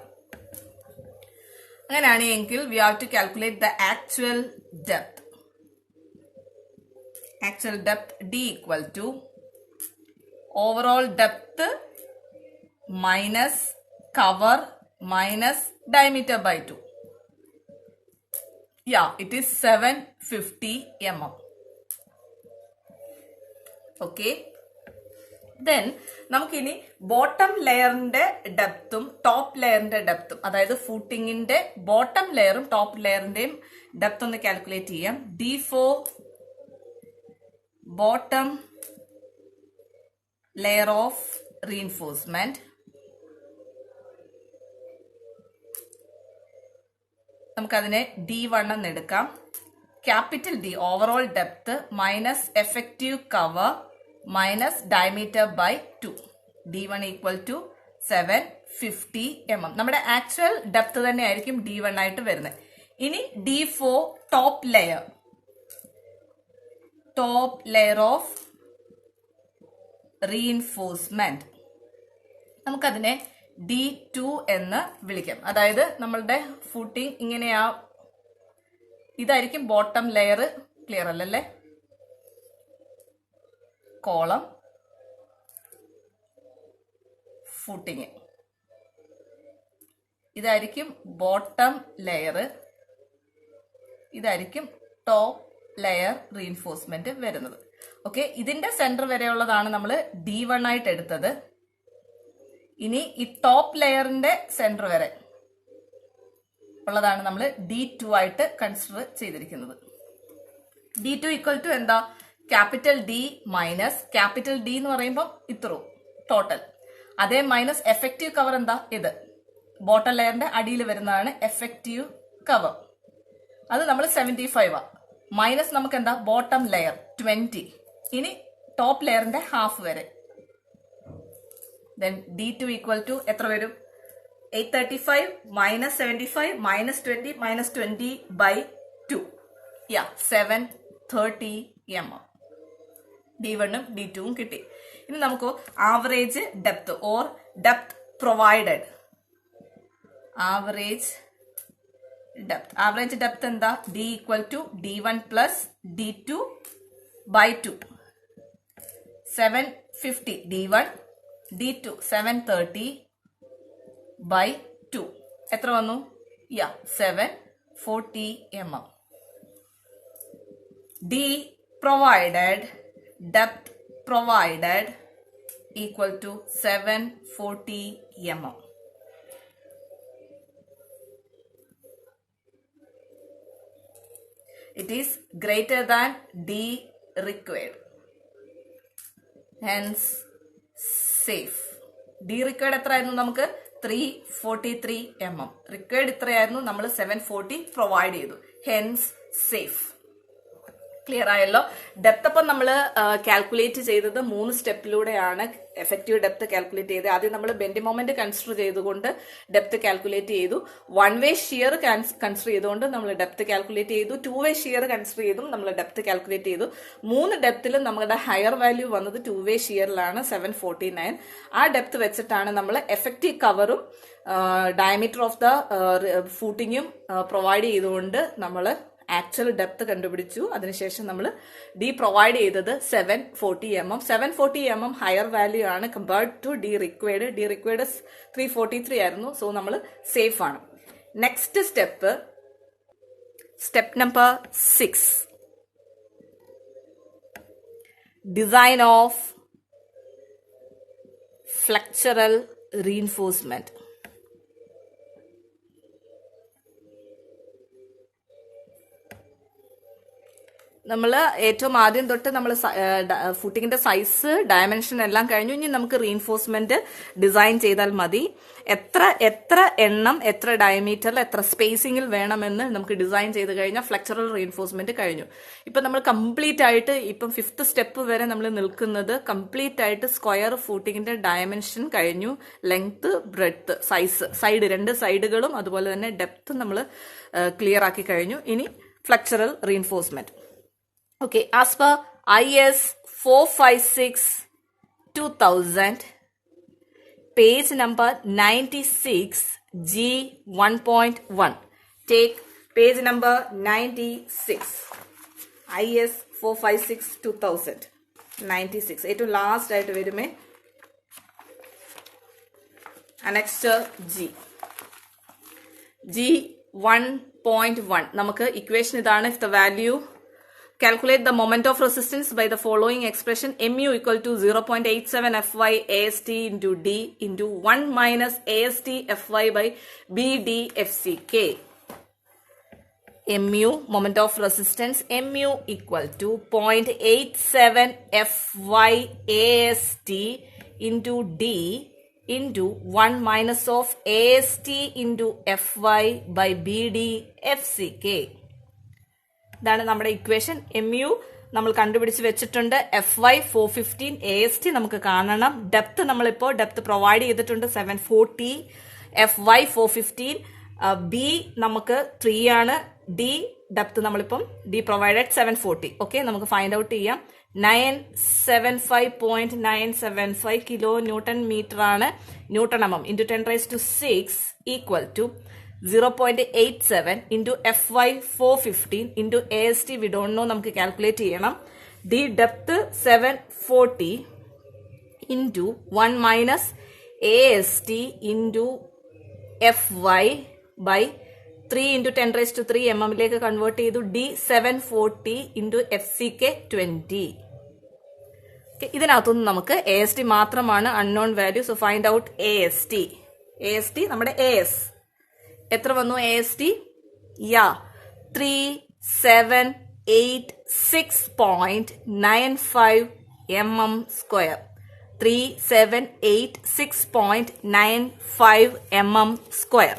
അങ്ങനെയാണെങ്കിൽ we have to calculate the actual depth. Actual depth D equal to overall depth minus cover minus diameter by 2. Yeah, it is 750 mm. Okay. Then നമുക്കിനി bottom ലെയറിന്റെ ഡെപ്തും top ലെയറിന്റെ ഡെപ്തും, അതായത് ഫൂട്ടിങ്ങിന്റെ bottom ലെയറും top ലെയറിന്റെയും depth ഒന്ന് കാൽക്കുലേറ്റ് ചെയ്യാം. D4 bottom layer of reinforcement നമുക്കതിനെ D1 എന്ന് എടുക്കാം. Capital D overall depth minus effective cover minus diameter by 2. D1 equal to 750 mm. നമ്മുടെ ആക്ച്വൽ ഡെപ്ത് തന്നെ ആയിരിക്കും D1 ആയിട്ട് വരുന്നത്. ഇനി D4 top layer of reinforcement, നമുക്കതിനെ D2 എന്ന് വിളിക്കാം. അതായത് നമ്മളുടെ ഫൂട്ടിങ് ഇങ്ങനെയാ, ഇതായിരിക്കും ബോട്ടം ലെയർ. ക്ലിയർ അല്ലല്ലേ? കോളം ഫൂട്ടിങ്, ഇതായിരിക്കും ബോട്ടം ലെയർ, ഇതായിരിക്കും ടോപ്പ് ലെയർ റീഇൻഫോഴ്സ്മെന്റ് വരുന്നത്. ഓക്കെ, ഇതിന്റെ സെന്റർ വരെയുള്ളതാണ് നമ്മൾ D1 ആയിട്ട് എടുത്തത്. ഇനി ഈ ടോപ്പ് ലെയറിന്റെ സെന്റർ വരെ ഉള്ളതാണ് നമ്മൾ D2 ആയിട്ട് കൺസിഡർ ചെയ്തിരിക്കുന്നത്. D2 ഈക്വൽ ടു എന്താ? Capital D minus capital D എന്ന് പറയുമ്പോൾ ഇത്രയും ടോട്ടൽ, അതേ മൈനസ് എഫക്റ്റീവ് കവർ എന്താ? ഇത് ബോട്ടം ലെയറിന്റെ അടിയിൽ വരുന്നതാണ് എഫക്റ്റീവ് കവർ. അത് നമ്മൾ 75 മൈനസ് നമുക്ക് എന്താ? Bottom layer 20. ഇനി ടോപ്പ് ലെയറിന്റെ ഹാഫ് വരെ. Then D2 equal to എത്ര വരും? 835 minus 75 minus 20 minus 20 by 2. Yeah, 730 mm. D1 ഉം D2 ഉം കിട്ടി. ഇനി നമുക്ക് average depth or depth provided. Average depth എന്താ? D equal to D1 plus D2 by 2. 750 D1, D2 730 by 2. എത്ര വന്നു? 740 mm. Depth provided equal to 740 mm. It is greater than D required. Hence safe. D required എത്രയായിരുന്നു? നമുക്ക് 343 mm. Required ഇത്രയായിരുന്നു, നമ്മൾ 740 provide ചെയ്തു. Hence safe. Clear ആയല്ലോ? Depth അപ്പം നമ്മൾ calculate ചെയ്തത് 3 സ്റ്റെപ്പിലൂടെയാണ് എഫക്റ്റീവ് ഡെപ്ത് കാൽക്കുലേറ്റ് ചെയ്തത്. ആദ്യം നമ്മൾ ബെൻഡിങ് മൊമെന്റ് കൺസിഡർ ചെയ്തുകൊണ്ട് ഡെപ്ത് കാൽക്കുലേറ്റ് ചെയ്തു. 1 വേ ഷിയർ കൺസിഡർ ചെയ്തുകൊണ്ട് നമ്മൾ ഡെപ്ത് കാൽക്കുലേറ്റ് ചെയ്തു. 2 വേ ഷിയർ കൺസിഡർ ചെയ്തും നമ്മൾ ഡെപ്ത് കാൽക്കുലേറ്റ് ചെയ്തു. 3 ഡെപ്തിലും നമ്മുടെ ഹയർ വാല്യൂ വന്നത് 2 വേ ഷിയറിലാണ് 749. ആ ഡെപ്ത് വെച്ചിട്ടാണ് നമ്മൾ എഫക്റ്റീവ് കവറും ഡയമീറ്റർ ഓഫ് ദ ഫൂട്ടിങ്ങും പ്രൊവൈഡ് ചെയ്തുകൊണ്ട് നമ്മൾ ആക്ച്വൽ ഡെപ്ത് കണ്ടുപിടിച്ചു. അതിനുശേഷം നമ്മൾ ഡി പ്രൊവൈഡ് ചെയ്തത് 740 mm. 740 mm ഹയർ വാല്യൂ ആണ് compared to D required. D required 343 ആയിരുന്നു. സോ നമ്മൾ സേഫ് ആണ്. Next step number 6, design of flexural reinforcement. നമ്മൾ ഏറ്റവും ആദ്യം തൊട്ട് നമ്മൾ ഫൂട്ടിങ്ങിന്റെ സൈസ്, ഡയമെൻഷൻ എല്ലാം കഴിഞ്ഞു. ഇനി നമുക്ക് റീഇൻഫോഴ്സ്മെന്റ് ഡിസൈൻ ചെയ്താൽ മതി. എത്ര എണ്ണം, എത്ര ഡയമീറ്ററിൽ, എത്ര സ്പേസിംഗിൽ വേണമെന്ന് നമുക്ക് ഡിസൈൻ ചെയ്ത് കഴിഞ്ഞാൽ ഫ്ലെക്ചറൽ റീഇൻഫോഴ്സ്മെന്റ് കഴിഞ്ഞു. ഇപ്പം നമ്മൾ കംപ്ലീറ്റ് ആയിട്ട് ഇപ്പം 5th സ്റ്റെപ്പ് വരെ നമ്മൾ നിൽക്കുന്നത് കംപ്ലീറ്റ് ആയിട്ട് സ്ക്വയർ ഫൂട്ടിങ്ങിന്റെ ഡയമെൻഷൻ കഴിഞ്ഞു. ലെങ്ത്, ബ്രെഡ്ത്ത്, സൈഡ് 2 സൈഡുകളും അതുപോലെ തന്നെ ഡെപ്ത് നമ്മൾ ക്ലിയർ ആക്കി കഴിഞ്ഞു. ഇനി ഫ്ലെക്ചറൽ reinforcement. Okay, as per IS 456/2000, page number 96, G 1.1. Take page number 96. IS 456/2000. 96. ഏറ്റവും ലാസ്റ്റ് ആയിട്ട് വരുമേ അനെക്സ്റ്റർ G 1.1. നമുക്ക് ഇക്വേഷൻ ഇതാണ്. If the value, calculate the moment of resistance by the following expression. mu equal to 0.87 Fy AST into D into 1 minus AST Fy by BD FCK. mu, moment of resistance, mu equal to 0.87 Fy AST into D into 1 minus of AST into FY by BD FCK. ഇതാണ് നമ്മുടെ equation. MU നമ്മൾ കണ്ടുപിടിച്ച് വെച്ചിട്ടുണ്ട്. FY 415, AST നമുക്ക് കാണണം. Depth നമ്മളിപ്പോൾ depth provide ചെയ്തിട്ടുണ്ട് 740, FY 415, B നമുക്ക് 3 ആണ്, D ഡെപ്ത് നമ്മളിപ്പം D പ്രൊവൈഡഡ് 740. ഓക്കെ, നമുക്ക് ഫൈൻഡ് ഔട്ട് ചെയ്യാം. 975.975 കിലോ ന്യൂട്ടൺ മീറ്റർ ആണ്. Newton M M into 10⁻6 equal to 0.87 into FY 415 into AST we don't know, നമുക്ക് കാൽക്കുലേറ്റ് ചെയ്യണം. D depth 740 into 1 minus AST into FY by 3 into 10⁻3 ലേക്ക് convert ചെയ്തു. D 740 into FCK 20. ഇതിനകത്തുനിന്ന് നമുക്ക് AST മാത്രമാണ് unknown value. So find out AST. AST നമ്മുടെ AS എത്ര വന്നു? AST 3786.95 mm square. 3786.95 mm square.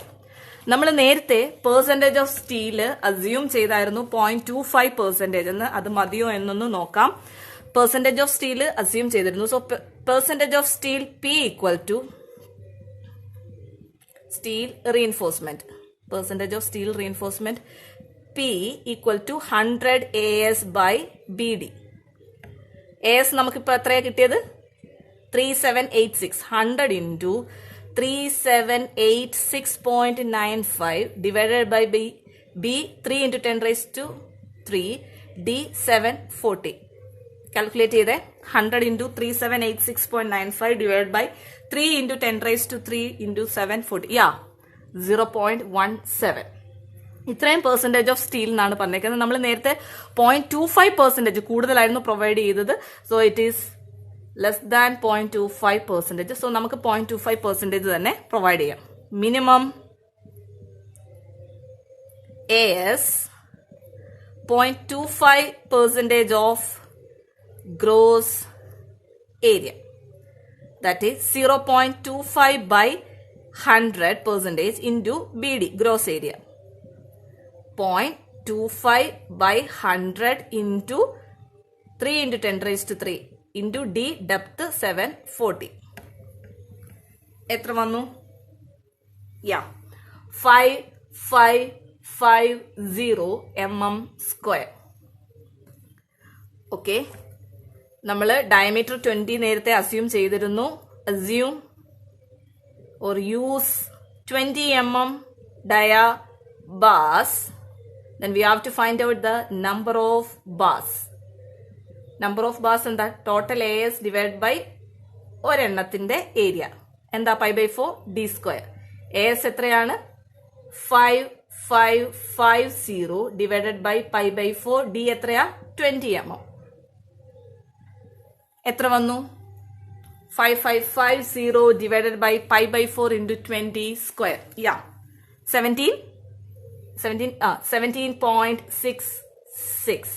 നമ്മൾ നേരത്തെ പെർസെന്റേജ് ഓഫ് സ്റ്റീല് അസ്യൂം ചെയ്തായിരുന്നു 0.25% എന്ന്. അത് മതിയോ എന്നൊന്ന് നോക്കാം. പെർസെന്റേജ് ഓഫ് സ്റ്റീല് അസ്യൂം ചെയ്തിരുന്നു. So percentage of steel P equal to steel reinforcement. Percentage of steel reinforcement P equal to 100 AS by BD. AS നമുക്കിപ്പോൾ എത്രയാണ് കിട്ടിയത്? 3786. 100 into 3786.95 divided by B 3 into 10⁻3 D 740. Calculate ചെയ്തേ. 100 into 3786.95 divided by 3 into 10⁻3 into 740. 0.17. ഇത്രയും percentage of steel എന്നാണ് പറഞ്ഞേക്കുന്നത്. നമ്മൾ നേരത്തെ 0.25% കൂടുതലായിരുന്നു പ്രൊവൈഡ് ചെയ്തത്. So it is less than 0.25%. So നമുക്ക് 0.25% തന്നെ പ്രൊവൈഡ് ചെയ്യാം. Minimum AS 0.25% of gross area. That is 0.25 by 100% into BD gross area. 0.25 by 100 into 3 into 10⁻3 into D depth 740. എത്ര വന്നു? 5550 mm സ്ക്വയർ. ഓക്കെ, നമ്മൾ ഡയമീറ്റർ 20 നേരത്തെ അസ്യൂം ചെയ്തിരുന്നു. Assume or use 20 mm dia bars. Then we have to find out the number of bars. Number of bars എന്താ? Total AS divided by ഒരെണ്ണത്തിന്റെ area. എന്താ? π/4 D square. AS എത്രയാണ്? 5550 divided by π/4. D എത്രയാ? 20 mm. എത്ര വന്നു? 5550 divided by π/4 into 20 square. 17.66.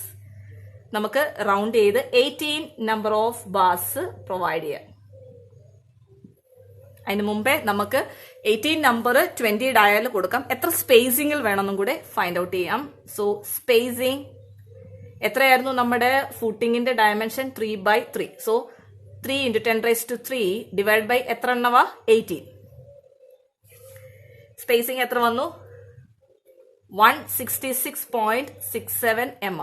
നമുക്ക് round ചെയ്ത് 18 number of bars provide ചെയ്യാം. അതിന് മുമ്പേ നമുക്ക് 18 നമ്പർ 20 ഡയൽ കൊടുക്കാം. എത്ര സ്പേസിംഗിൽ വേണമെന്നും കൂടെ ഫൈൻഡ് ഔട്ട് ചെയ്യാം. സോ സ്പേസിംഗ് എത്രയായിരുന്നു? നമ്മുടെ ഫൂട്ടിങ്ങിന്റെ dimension 3/3. So 3 into 10⁻3 divided by എത്ര എണ്ണവാ? 18. സ്പേസിംഗ് എത്ര വന്നു? 166.67 mm.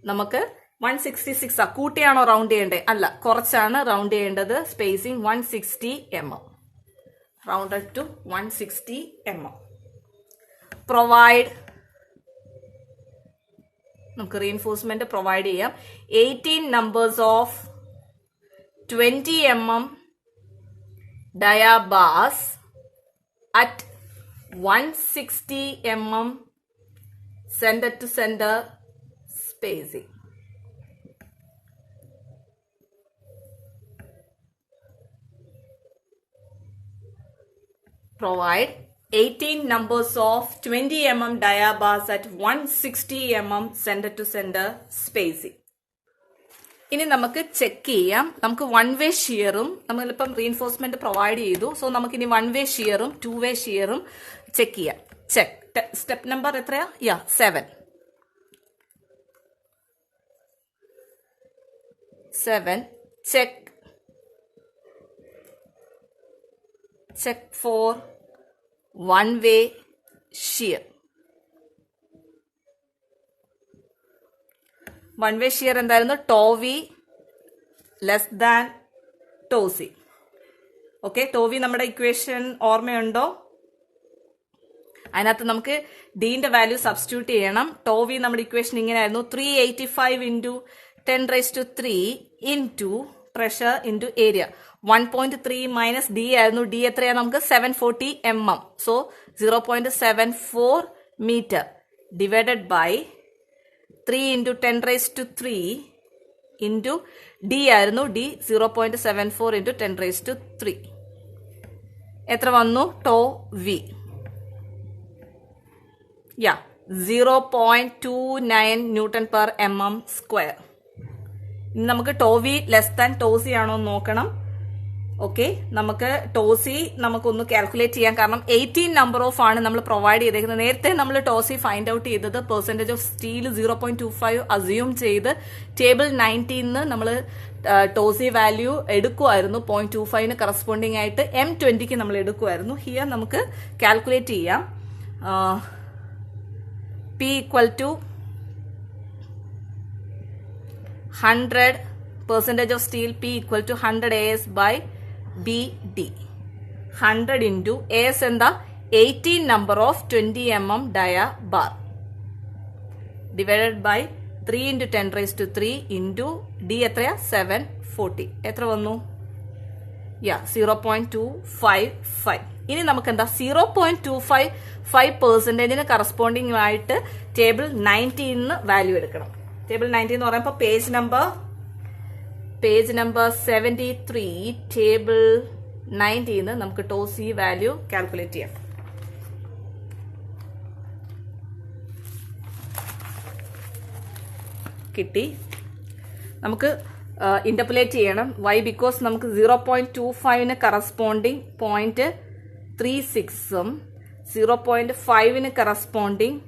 നമുക്ക് 166 കൂട്ടിയാണോ റൗണ്ട് ചെയ്യേണ്ടത്? അല്ല, കുറച്ചാണ് റൗണ്ട് ചെയ്യേണ്ടത്. Spacing 160 mm. Rounded to 160 mm. Provide, നമുക്ക് റീഇൻഫോഴ്സ്മെന്റ് പ്രൊവൈഡ് ചെയ്യാം. 18 numbers of 20 mm dia bars at 160 mm center to center spacing. Provide 18 numbers of 20 mm dia bars at 160 mm center to center spacing. ഇനി നമുക്ക് check ചെയ്യാം. നമുക്ക് 1 വേ ഷിയറും നമ്മളിപ്പം reinforcement provide ചെയ്തു. So നമുക്ക് ഇനി 1 വേ ഷിയറും 2 വേ ഷിയറും ചെക്ക് ചെയ്യാം. ചെക്ക് സ്റ്റെപ്പ് നമ്പർ എത്രയാ? 7. Check for 1 way shear. 1 way shear എന്തായിരുന്നു? Tau V less than tau C. Okay, tau V നമ്മുടെ ഇക്വേഷൻ ഓർമ്മയുണ്ടോ? അതിനകത്ത് നമുക്ക് ഡിന്റെ വാല്യൂ സബ്സ്റ്റിറ്റ്യൂട്ട് ചെയ്യണം. ടോ വി നമ്മുടെ ഇക്വേഷൻ ഇങ്ങനെയായിരുന്നു: 385 into 10⁻³ into pressure into area. 1.3 minus D ആയിരുന്നു. ഡി എത്രയാണ്? നമുക്ക് 740 mm. So 0.74 metre divided by 3 into 10⁻³ into D ആയിരുന്നു. ഡി 0.74 ഇൻറ്റു 10⁻³ എത്ര വന്നു? Tau V 0.29 newton per mm². ഇനി നമുക്ക് tau V less than tau C ആണോ എന്ന് നോക്കണം. ഓക്കെ, നമുക്ക് ടോ സി നമുക്കൊന്ന് കാൽക്കുലേറ്റ് ചെയ്യാം. കാരണം 18 നമ്പർ ഓഫ് ആണ് നമ്മൾ പ്രൊവൈഡ് ചെയ്തേക്കുന്നത്. നേരത്തെ നമ്മൾ ടോ സി ഫൈൻഡ് ഔട്ട് ചെയ്തത് പെർസെന്റേജ് ഓഫ് സ്റ്റീൽ 0.25 അസ്യൂം ചെയ്ത് ടേബിൾ 19 നമ്മൾ ടോ സി വാല്യൂ എടുക്കുമായിരുന്നു. 0.25 കറസ്പോണ്ടിങ് ആയിട്ട് M20 നമ്മൾ എടുക്കുമായിരുന്നു. ഹിയർ നമുക്ക് കാൽക്കുലേറ്റ് ചെയ്യാം. P equal to 100 percentage of steel. P equal to 100 AS by BD. 100 into AS എന്താ? 18 number of 20 mm dia bar divided by 3 into 10⁻³ into D എത്രയാ? 740. എത്ര വന്നു? 0.255. ഇനി നമുക്ക് എന്താ? 0.255% കറസ്പോണ്ടിങ് ആയിട്ട് ടേബിൾ 19 വാല്യൂ എടുക്കണം. ടേബിൾ 19 എന്ന് പറയുമ്പോൾ പേജ് നമ്പർ 73 ടേബിൾ 19 നമുക്ക് ടോ സി വാല്യൂ കാൽക്കുലേറ്റ് ചെയ്യാം. കിട്ടി. നമുക്ക് ഇന്റർപോലേറ്റ് ചെയ്യണം. വൈ? ബിക്കോസ് നമുക്ക് 0.25 കറസ്പോണ്ടിങ് 0.36 0.5 കറസ്പോണ്ടിങ്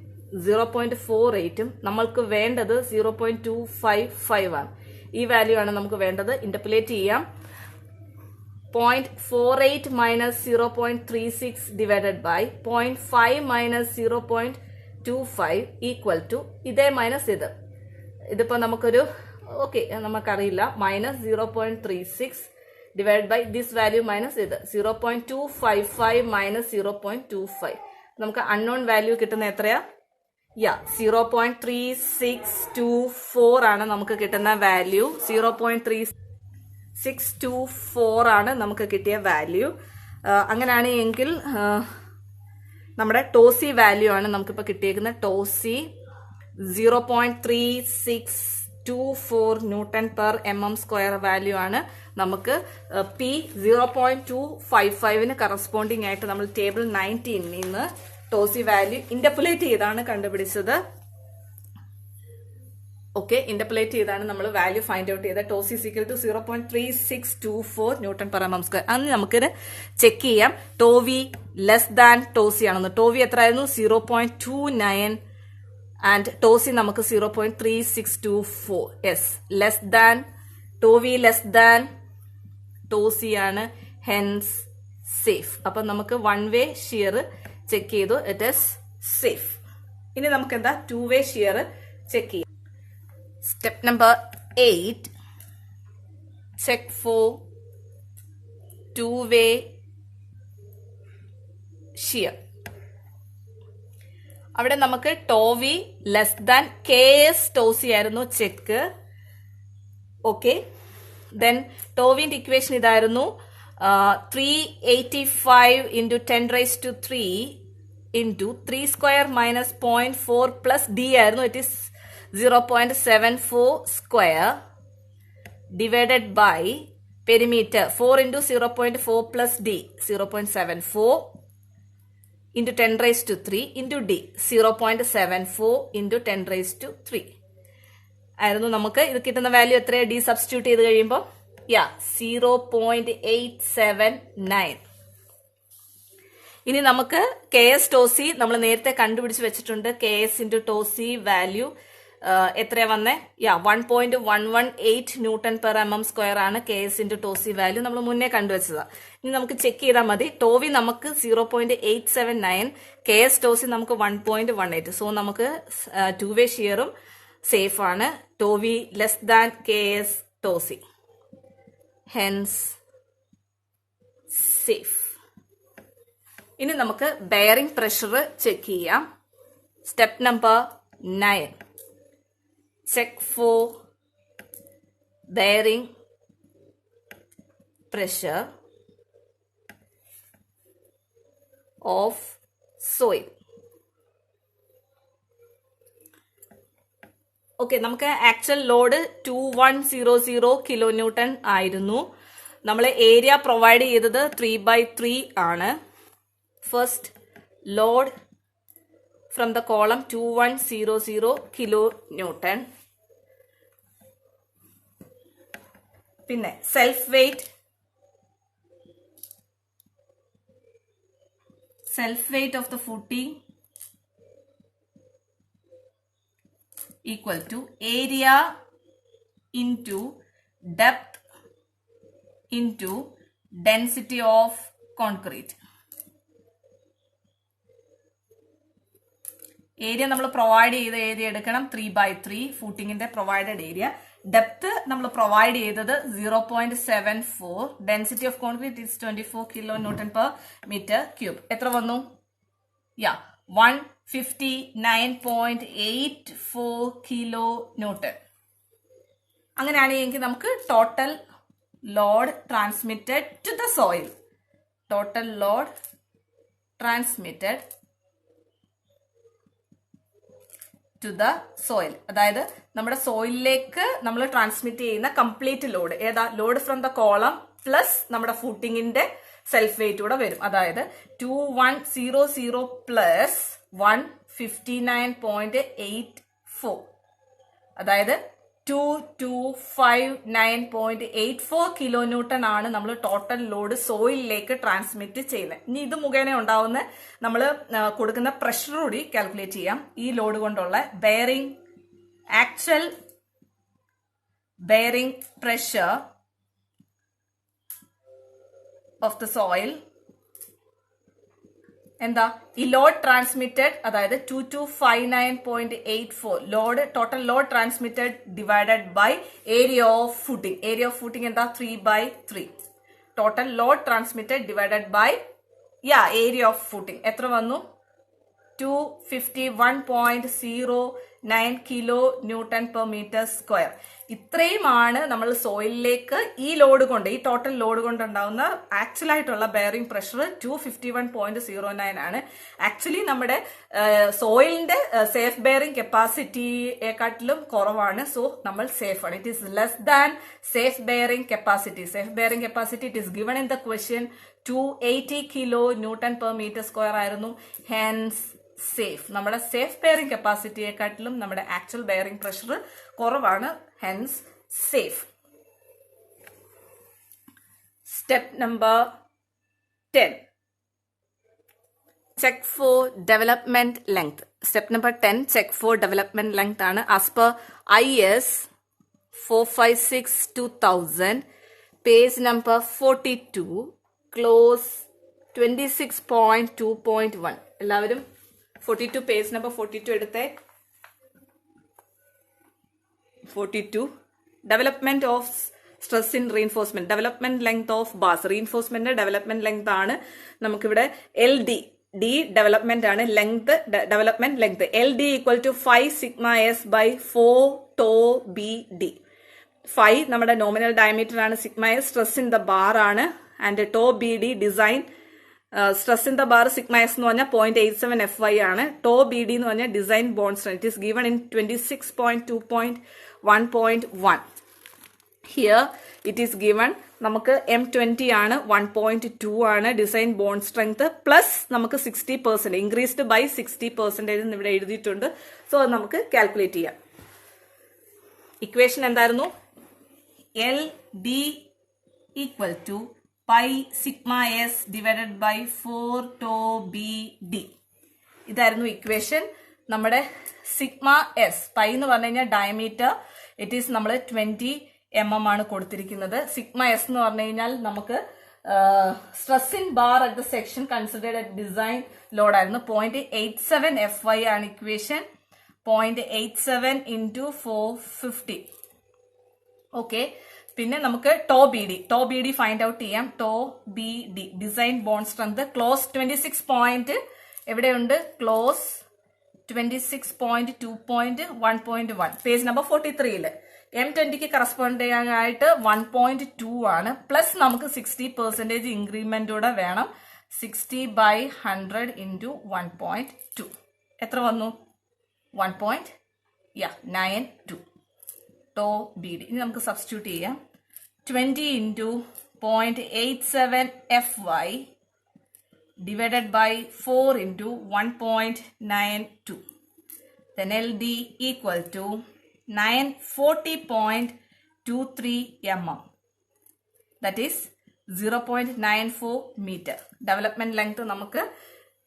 0.48 നമ്മൾക്ക് വേണ്ടത് 0.255 ആണ്. ഈ വാല്യൂ ആണ് നമുക്ക് വേണ്ടത്. ഇന്റർപോലേറ്റ് ചെയ്യാം. 0.48 minus 0.36 divided by 0.5 minus 0.25 equal to ഇതേ മൈനസ് ഇതിപ്പോ നമുക്കൊരു നമുക്കറിയില്ല. Minus 0.36 divided by this value minus 0.255 minus 0.25. നമുക്ക് unknown value കിട്ടുന്ന എത്രയാ? 0.3624 ആണ് നമുക്ക് കിട്ടുന്ന വാല്യൂ. 0.3624 ആണ് നമുക്ക് കിട്ടിയ വാല്യൂ. അങ്ങനെയാണ് എങ്കിൽ നമ്മുടെ ടോസി വാല്യൂ ആണ് നമുക്കിപ്പോൾ കിട്ടിയേക്കുന്ന. ടോസി 0.3624 ന്യൂട്ടൺ പെർ mm² വാല്യൂ ആണ് നമുക്ക്. പി 0.255 കറസ്പോണ്ടിങ് ആയിട്ട് നമ്മൾ ടേബിൾ 19 നിന്ന് ടോസി വാല്യൂ ഇന്റർപോലേറ്റ് ചെയ്താണ് കണ്ടുപിടിച്ചത്. ഓക്കെ, ഇന്റർപോലേറ്റ് ചെയ്താണ് നമ്മൾ വാല്യൂ ഫൈൻഡ് ഔട്ട് ചെയ്തത്. Tau C equal to 0.3624 newton per mm². അന്ന് നമുക്കിത് ചെക്ക് ചെയ്യാം. Tau V less than tau C ആണെന്ന്. ടോ വി എത്ര ആയിരുന്നു? 0.29 ആൻഡ് ടോസി നമുക്ക് 0.3624. Yes, less than. Tau V less than tau C ആണ്. Hence safe. അപ്പൊ നമുക്ക് 1 വേ ഷിയർ ചെക്ക് ചെയ്തു. It is safe. ഇനി നമുക്ക് എന്താ? 2 വേ ഷിയർ ചെക്ക് ചെയ്യാം. Step number 8. Check for 2 way shear. അവിടെ നമുക്ക് tau V less than KS tau C ആയിരുന്നു ചെക്ക്. ഓക്കെ, ദെൻ ടോവിന്റെ ഇക്വേഷൻ ഇതായിരുന്നു: 385 into 10⁻³ into 3² minus 0.4 plus D ആയിരുന്നു. It is 0.74² divided by perimeter 4 into 0.4 plus D 0.74 into 10⁻³ into D 0.74 into 10⁻³. ആയിരുന്നു നമുക്ക്. ഇത് കിട്ടുന്ന വാല്യൂ എത്രയാണ്? ഡി സബ്സ്റ്റിറ്റ്യൂട്ട് ചെയ്ത് കഴിയുമ്പോൾ 0.879. ഇനി നമുക്ക് കെ എസ് ടോസി നമ്മൾ നേരത്തെ കണ്ടുപിടിച്ച് വെച്ചിട്ടുണ്ട്. കെ എസ് ഇൻറ്റു ടോസി വാല്യൂ എത്രയാ വന്നേ? 1.118 ന്യൂട്ടൺ പെർ mm² ആണ് കെ എസ് ഇൻറ്റു ടോസി വാല്യൂ. നമ്മൾ മുന്നേ കണ്ടുവച്ചതാ. ഇനി നമുക്ക് ചെക്ക് ചെയ്താൽ മതി. ടോവി നമുക്ക് 0.879, കെ എസ് ടോസി നമുക്ക് 1.18. സോ നമുക്ക് 2-way ഷിയറും സേഫ് ആണ്. Tau V less than K S tau C, hence safe. ഇനി നമുക്ക് ബെയറിംഗ് പ്രഷർ ചെക്ക് ചെയ്യാം. Step number 9. Check for bearing pressure of soil. Okay, നമുക്ക് ആക്ച്വൽ ലോഡ് 2100 കിലോ ന്യൂട്ടൺ ആയിരുന്നു. നമ്മൾ ഏരിയ പ്രൊവൈഡ് ചെയ്തത് 3/3 ആണ്. First load from the column 2100 kilo newton. പിന്നെ self weight of the footing equal to area into depth into density of concrete. Area നമ്മൾ provide ചെയ്ത area എടുക്കണം, 3/3 ഫൂട്ടിങ്ങിന്റെ പ്രൊവൈഡഡ് ഏരിയ. ഡെപ്ത് നമ്മൾ പ്രൊവൈഡ് ചെയ്തത് 0.74. Density of concrete is 24 kilo newton per metre cube. എത്ര വന്നു? 159.84 kilo newton. അങ്ങനെയാണെങ്കിൽ നമുക്ക് total load transmitted to the soil, total load transmitted to the soil, അതായത് നമ്മുടെ സോയിലിലേക്ക് നമ്മൾ ട്രാൻസ്മിറ്റ് ചെയ്യുന്ന കംപ്ലീറ്റ് ലോഡ് ഏതാ? Load from the column plus നമ്മുടെ ഫൂട്ടിങ്ങിന്റെ സെൽഫ് വെയിറ്റ് കൂടെ വരും. അതായത് 2100 പ്ലസ് 159.84, അതായത് 2259.84 കിലോ ന്യൂട്ടൺ ആണ് നമ്മൾ ടോട്ടൽ ലോഡ് സോയിലിലേക്ക് ട്രാൻസ്മിറ്റ് ചെയ്യുന്നത്. ഇനി ഇത് മുഖേന ഉണ്ടാവുന്ന നമ്മൾ കൊടുക്കുന്ന പ്രഷർ കൂടി കാൽക്കുലേറ്റ് ചെയ്യാം. ഈ ലോഡ് കൊണ്ടുള്ള actual bearing pressure of the soil എന്താ? ഈ ലോഡ് ട്രാൻസ്മിറ്റഡ്, അതായത് 2259.84 load, total load transmitted divided by area of footing. Area of footing എന്താ? 3/3. Total load transmitted divided by area of footing എത്ര വന്നു? 251.09 kilo newton per metre square. ഇത്രയുമാണ് നമ്മൾ സോയിലിലേക്ക് ഈ load കൊണ്ട്, ഈ ടോട്ടൽ ലോഡ് കൊണ്ട് ഉണ്ടാവുന്ന ആക്ച്വൽ ആയിട്ടുള്ള ബെയറിംഗ് പ്രഷർ 251.09 ആണ്. ആക്ച്വലി നമ്മുടെ സോയിലിന്റെ സേഫ് ബെയറിംഗ് കപ്പാസിറ്റിയെക്കാട്ടിലും കുറവാണ്. സോ നമ്മൾ സേഫ് ആണ്. It is less than safe bearing capacity. Safe bearing capacity it is given in the question 280 kilo newton per metre square ആയിരുന്നു. Hence safe. നമ്മുടെ safe bearing കപ്പാസിറ്റിയെക്കാട്ടിലും നമ്മുടെ actual bearing pressure കുറവാണ്. Hence safe. Step number 10. Check for development length. Step number 10 check for development length ആണ്. As per IS 456/2000 page number 42 clause 26.2.1. എല്ലാവരും 42 page number 42 എടുത്തേ. 42 development of stress in reinforcement, development length of bars. Reinforcement development length ആണ് നമുക്കിവിടെ. LD development ആണ്. Length development length LD equal to 5 sigma S by 4 tau BD. 5 നമ്മുടെ nominal diameter ആണ്. Sigma S stress in the bar ആണ്. And tau BD design stress in the bar sigma S എന്ന് പറഞ്ഞാൽ 0.87 FY ആണ്. To BD എന്ന് പറഞ്ഞാൽ design bond strength. It is given in 26.2.1.1. Here it is given നമുക്ക് M20 ആണ്, 1.2 ആണ് design bond strength, plus നമുക്ക് 60% ഇൻക്രീസ്ഡ് ബൈ 60% ഇവിടെ എഴുതിയിട്ടുണ്ട്. സോ അത് നമുക്ക് കാൽക്കുലേറ്റ് ചെയ്യാം. ഇക്വേഷൻ എന്തായിരുന്നു? L D equal to pi sigma S divided by 4 tau B D. ഇതായിരുന്നു ഇക്വേഷൻ. നമ്മുടെ സിഗ്മ എസ്, പൈ എന്ന് പറഞ്ഞു കഴിഞ്ഞാൽ ഡയമീറ്റർ, ഇറ്റ് ഈസ് നമ്മൾ 20 mm ആണ് കൊടുത്തിരിക്കുന്നത്. സിഗ്മ എസ് എന്ന് പറഞ്ഞു കഴിഞ്ഞാൽ നമുക്ക് stress in bar at the section considered at design load ആയിരുന്നു. 0.87 FY ആണ് ഇക്വേഷൻ. 0.87 ഇൻറ്റു 450. ഓക്കെ, പിന്നെ നമുക്ക് tau B D find out ചെയ്യാം. Tau B D design bond strength clause 26 point എവിടെയുണ്ട്? ക്ലോസ് 26.2.1.1 പേജ് നമ്പർ 43 M20ക്ക് കറസ്പോണ്ട് ചെയ്യാനായിട്ട് 1.2 ആണ്. Plus നമുക്ക് 60% ഇൻക്രിമെന്റൂടെ വേണം. 60/100 ഇൻറ്റു 1.2 എത്ര വന്നു? 1.92 ടോ ബി ഡി. ഇനി നമുക്ക് സബ്സ്റ്റിറ്റ്യൂട്ട് ചെയ്യാം. 20 into 0.87 FY divided by 4 into 1.92. Then LD equal to 940.23 mm. That is 0.94 meter. Development length നമുക്ക്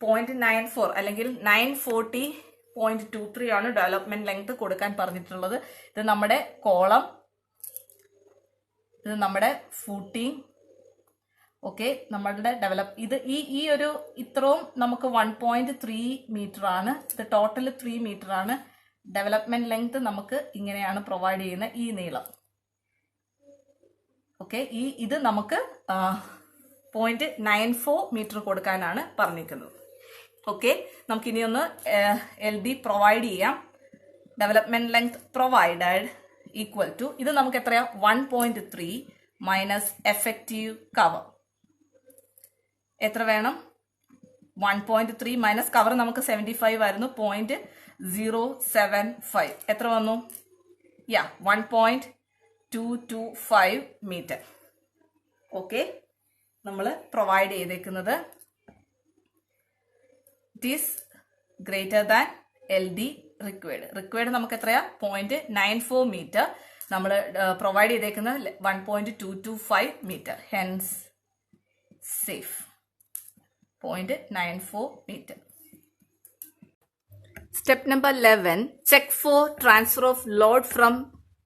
0.94 അല്ലെങ്കിൽ 940.23 ആണ് ഡെവലപ്മെന്റ് ലെങ്ത് കൊടുക്കാൻ പറഞ്ഞിട്ടുള്ളത്. ഇത് നമ്മുടെ കോളം, ഇത് നമ്മുടെ ഫൂട്ടിംഗ്. ഓക്കെ, നമ്മളുടെ ഇത് ഈ ഒരു ഇത്രയും നമുക്ക് 1.3 മീറ്റർ ആണ്. ഇത് ടോട്ടൽ 3 മീറ്റർ ആണ്. ഡെവലപ്മെന്റ് ലെങ്ത് നമുക്ക് ഇങ്ങനെയാണ് പ്രൊവൈഡ് ചെയ്യുന്ന ഈ നീളം. ഓക്കെ, ഇത് നമുക്ക് 0.94 മീറ്റർ കൊടുക്കാനാണ് പറഞ്ഞിരിക്കുന്നത്. ഓക്കെ, നമുക്കിനി ഒന്ന് LD പ്രൊവൈഡ് ചെയ്യാം. Development length provided equal to, ഇത് നമുക്ക് എത്രയാ? 1.3 മൈനസ് എഫക്റ്റീവ് കവർ. എത്ര വേണം? 1.3 മൈനസ് കവർ നമുക്ക് 75 ആയിരുന്നു. 0.075 എത്ര വന്നു? 1.225 മീറ്റർ. ഓക്കെ, നമ്മൾ പ്രൊവൈഡ് ചെയ്തേക്കുന്നത് it is greater than LD required നമുക്ക് എത്രയാ? 0.94 മീറ്റർ. നമ്മൾ പ്രൊവൈഡ് ചെയ്തേക്കുന്നത് 1.225 metre. Hence safe 0.94 meter. Step number 11, check for transfer of load from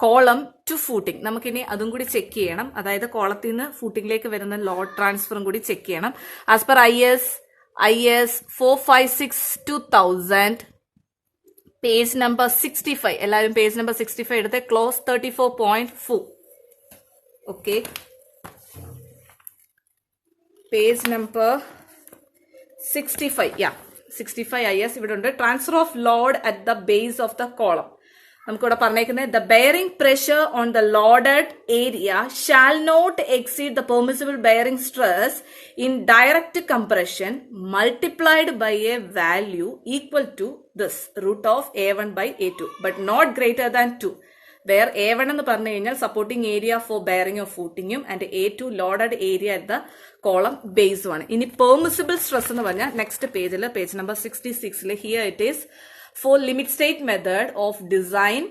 column to footing. നമുക്കിനി അതും കൂടി ചെക്ക് ചെയ്യണം. അതായത് കോളത്തിൽ നിന്ന് ഫൂട്ടിംഗിലേക്ക് വരുന്ന ലോഡ് ട്രാൻസ്ഫറും കൂടി ചെക്ക് ചെയ്യണം. As per IS 456/2000 page number 65. എല്ലാവരും പേജ് നമ്പർ 65 എടുത്ത് clause 34.4. Okay, page number 65. 65 IS ഇവിടെ ഉണ്ട്. Transfer of load at the base of the column. നമുക്കിവിടെ പറഞ്ഞേക്കുന്നത് the bearing pressure on the loaded area shall not exceed the permissible bearing stress in direct compression multiplied by a value equal to this root of A1/A2 but not greater than 2. Where A1 എന്ന് പറഞ്ഞു കഴിഞ്ഞാൽ supporting area for bearing of ഫൂട്ടിങ്ങും and A2 loaded area at the column ബേസുമാണ്. ഇനി permissible stress എന്ന് പറഞ്ഞാൽ next പേജിൽ page number 66 here it is for limit state method of design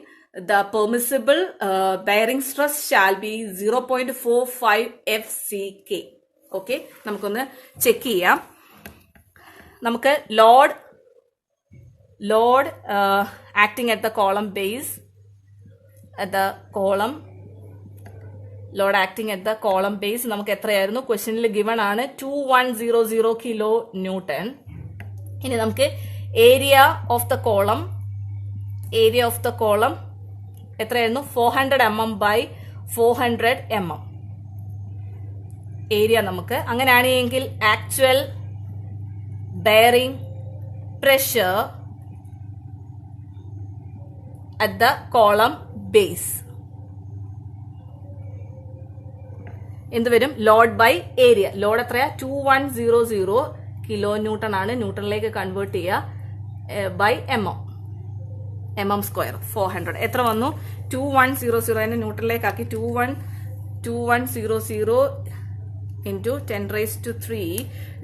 the permissible bearing stress shall be 0.45 FCK. Okay, നമുക്കൊന്ന് check ചെയ്യാം. നമുക്ക് load acting at the column base at the column load acting at the column base നമുക്ക് എത്രയായിരുന്നു? ക്വസ്റ്റ്യനിൽ given ആണ് 2100 kilo newton. ഇനി നമുക്ക് area of the column എത്രയായിരുന്നു? 400 mm by 400 mm ഏരിയ നമുക്ക്. അങ്ങനെയാണെങ്കിൽ actual bearing pressure at the column base എന്ത് വരും? Load by area. ലോഡ് എത്രയാ? 2100 കിലോ ന്യൂട്ടൺ ആണ്. ന്യൂട്ടണിലേക്ക് കൺവേർട്ട് ചെയ്യുക ബൈ mm സ്ക്വയർ 400 എത്ര വന്നു? 2100 ന്യൂട്ടണിലേക്ക് ആക്കി 2100 into 10⁻³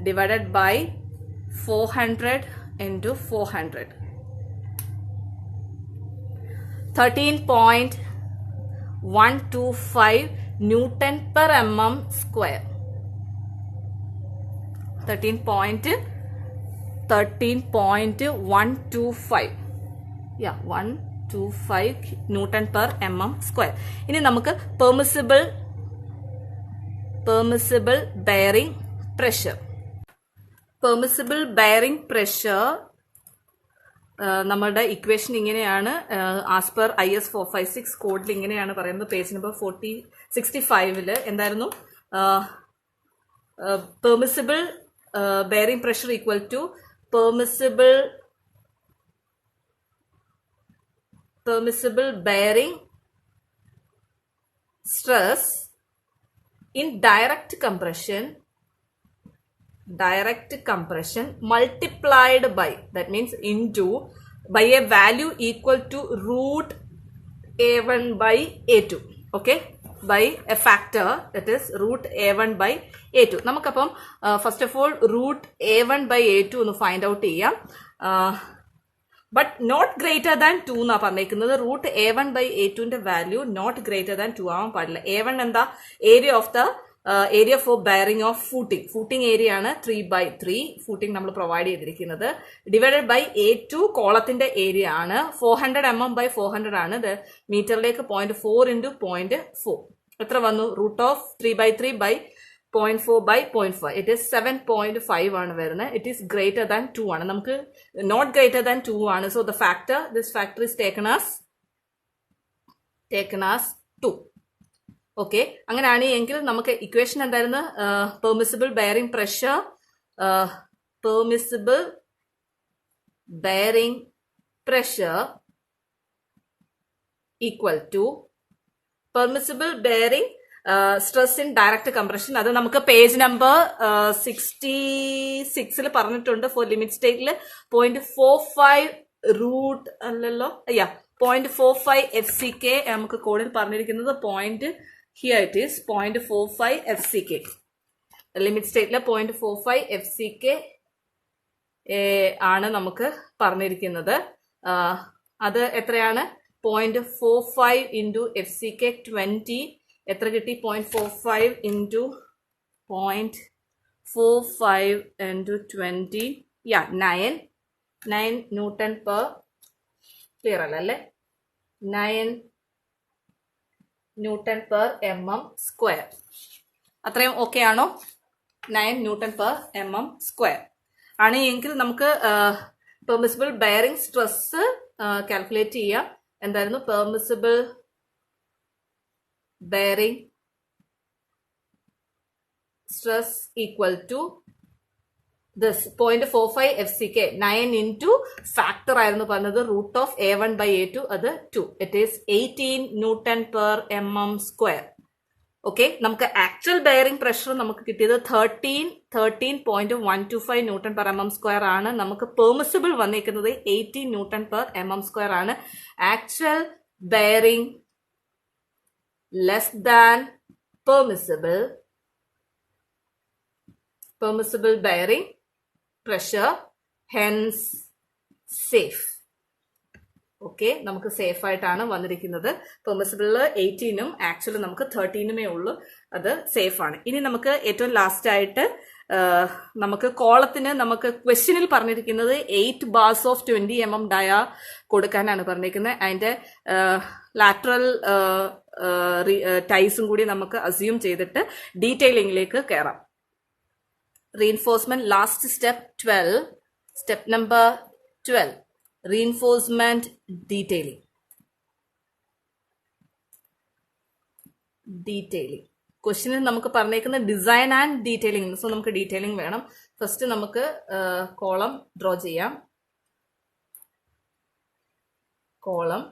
divided by 400 into 400. 13.5 13.125 Newton per mm square. 13.125. Yeah, 125 Newton per mm square. ഇനി നമുക്ക് permissible bearing pressure. Permissible bearing pressure നമ്മുടെ ഇക്വേഷൻ ഇങ്ങനെയാണ്. ആസ് പെർ IS 456 കോഡിൽ ഇങ്ങനെയാണ് പറയുന്നത്. പേജ് നമ്പർ 65 എന്തായിരുന്നു? Permissible bearing pressure equal to permissible bearing stress in direct compression multiplied by, that means into, by a value equal to root A1 by A2. Okay, by a factor, that is root A1 by A2. നമുക്കപ്പം first of all root A1 by A2 ഒന്ന് find out ചെയ്യാം. But not greater than 2 എന്നാ പറഞ്ഞേക്കുന്നത്. Root A1 by A2ന്റെ value not greater than 2 ആവാൻ പാടില്ല. A1 എന്താ? Area of the area for bearing of footing area ആണ് 3/3 footing നമ്മൾ പ്രൊവൈഡ് ചെയ്തിരിക്കുന്നത്. ഡിവൈഡഡ് ബൈ A2 കോളത്തിന്റെ ഏരിയ ആണ്. 400 mm by 400 ആണ്. ഇത് മീറ്ററിലേക്ക് 0.4 into 0.4 എത്ര വന്നു? Root of 3/3 by 0.4 by 0.5. It is 7.5 ആണ് വരുന്നത്. It is greater than 2 ആണ്. നമുക്ക് not greater than 2 ആണ്. So the factor, this factor is taken as 2. Okay, അങ്ങനെയാണ് എങ്കിൽ നമുക്ക് ഇക്വേഷൻ എന്തായിരുന്നു? Permissible bearing pressure equal to permissible bearing stress in direct compression. അത് നമുക്ക് പേജ് നമ്പർ 66 പറഞ്ഞിട്ടുണ്ട്. ഫോർ ലിമിറ്റ് സ്റ്റേറ്റിൽ 0.45 റൂട്ട് അല്ലല്ലോ, 0.45 FCK നമുക്ക് കോഡിൽ പറഞ്ഞിരിക്കുന്നത്. Here it is 0.45 FCK. Limit സ്റ്റേറ്റിലെ 0.45 FCK ആണ് നമുക്ക് പറഞ്ഞിരിക്കുന്നത്. അത് എത്രയാണ്? 0.45 into FCK 20 എത്ര കിട്ടി? 0.45 into 0.45 into 20, 9 Newton per, clear അല്ലേ? 9 Newton per mm square. അത്രയും ഓക്കെ ആണോ? 9 Newton per mm square ആണ് എങ്കിൽ നമുക്ക് പെർമിസിബിൾ ബെയറിംഗ് സ്ട്രെസ് കാൽക്കുലേറ്റ് ചെയ്യാം. എന്തായിരുന്നു? Permissible bearing stress equal to this 0.45 FCK 9 into factor ആയിരുന്നു പറഞ്ഞത് root of A1 by A2, അത് 2. It is 18 Newton per mm square. Okay, നമുക്ക് ആക്ച്വൽ ബെയറിംഗ് പ്രഷർ നമുക്ക് കിട്ടിയത് 13.125 Newton per mm square ആണ്. നമുക്ക് പെർമിസിബിൾ വന്നിരിക്കുന്നത് 18 Newton per mm square ആണ്. Actual bearing less than permissible bearing pressure, hence safe. Okay, നമുക്ക് safe ആയിട്ടാണ് വന്നിരിക്കുന്നത്. പെർമിസിബിൾ 18ഉം ആക്ച്വലി നമുക്ക് 13ഉമേ ഉള്ളൂ. അത് സേഫ് ആണ്. ഇനി നമുക്ക് ഏറ്റവും ലാസ്റ്റ് ആയിട്ട് നമുക്ക് കോളത്തിന് നമുക്ക് ക്വസ്റ്റ്യനിൽ പറഞ്ഞിരിക്കുന്നത് 8 bars of 20 mm ഡയ കൊടുക്കാനാണ് പറഞ്ഞിരിക്കുന്നത്. അതിന്റെ ലാറ്ററൽ ടൈസും കൂടി നമുക്ക് അസ്യൂം ചെയ്തിട്ട് ഡീറ്റെയിലിംഗിലേക്ക് കയറാം. Reinforcement last step number 12 reinforcement detailing. ക്വസ്റ്റ്യനിൽ നമുക്ക് പറഞ്ഞേക്കുന്ന ഡിസൈൻ ആൻഡ് ഡീറ്റെയിലിംഗ്. സോ നമുക്ക് ഡീറ്റെയിലിംഗ് വേണം. ഫസ്റ്റ് നമുക്ക് കോളം ഡ്രോ ചെയ്യാം. Column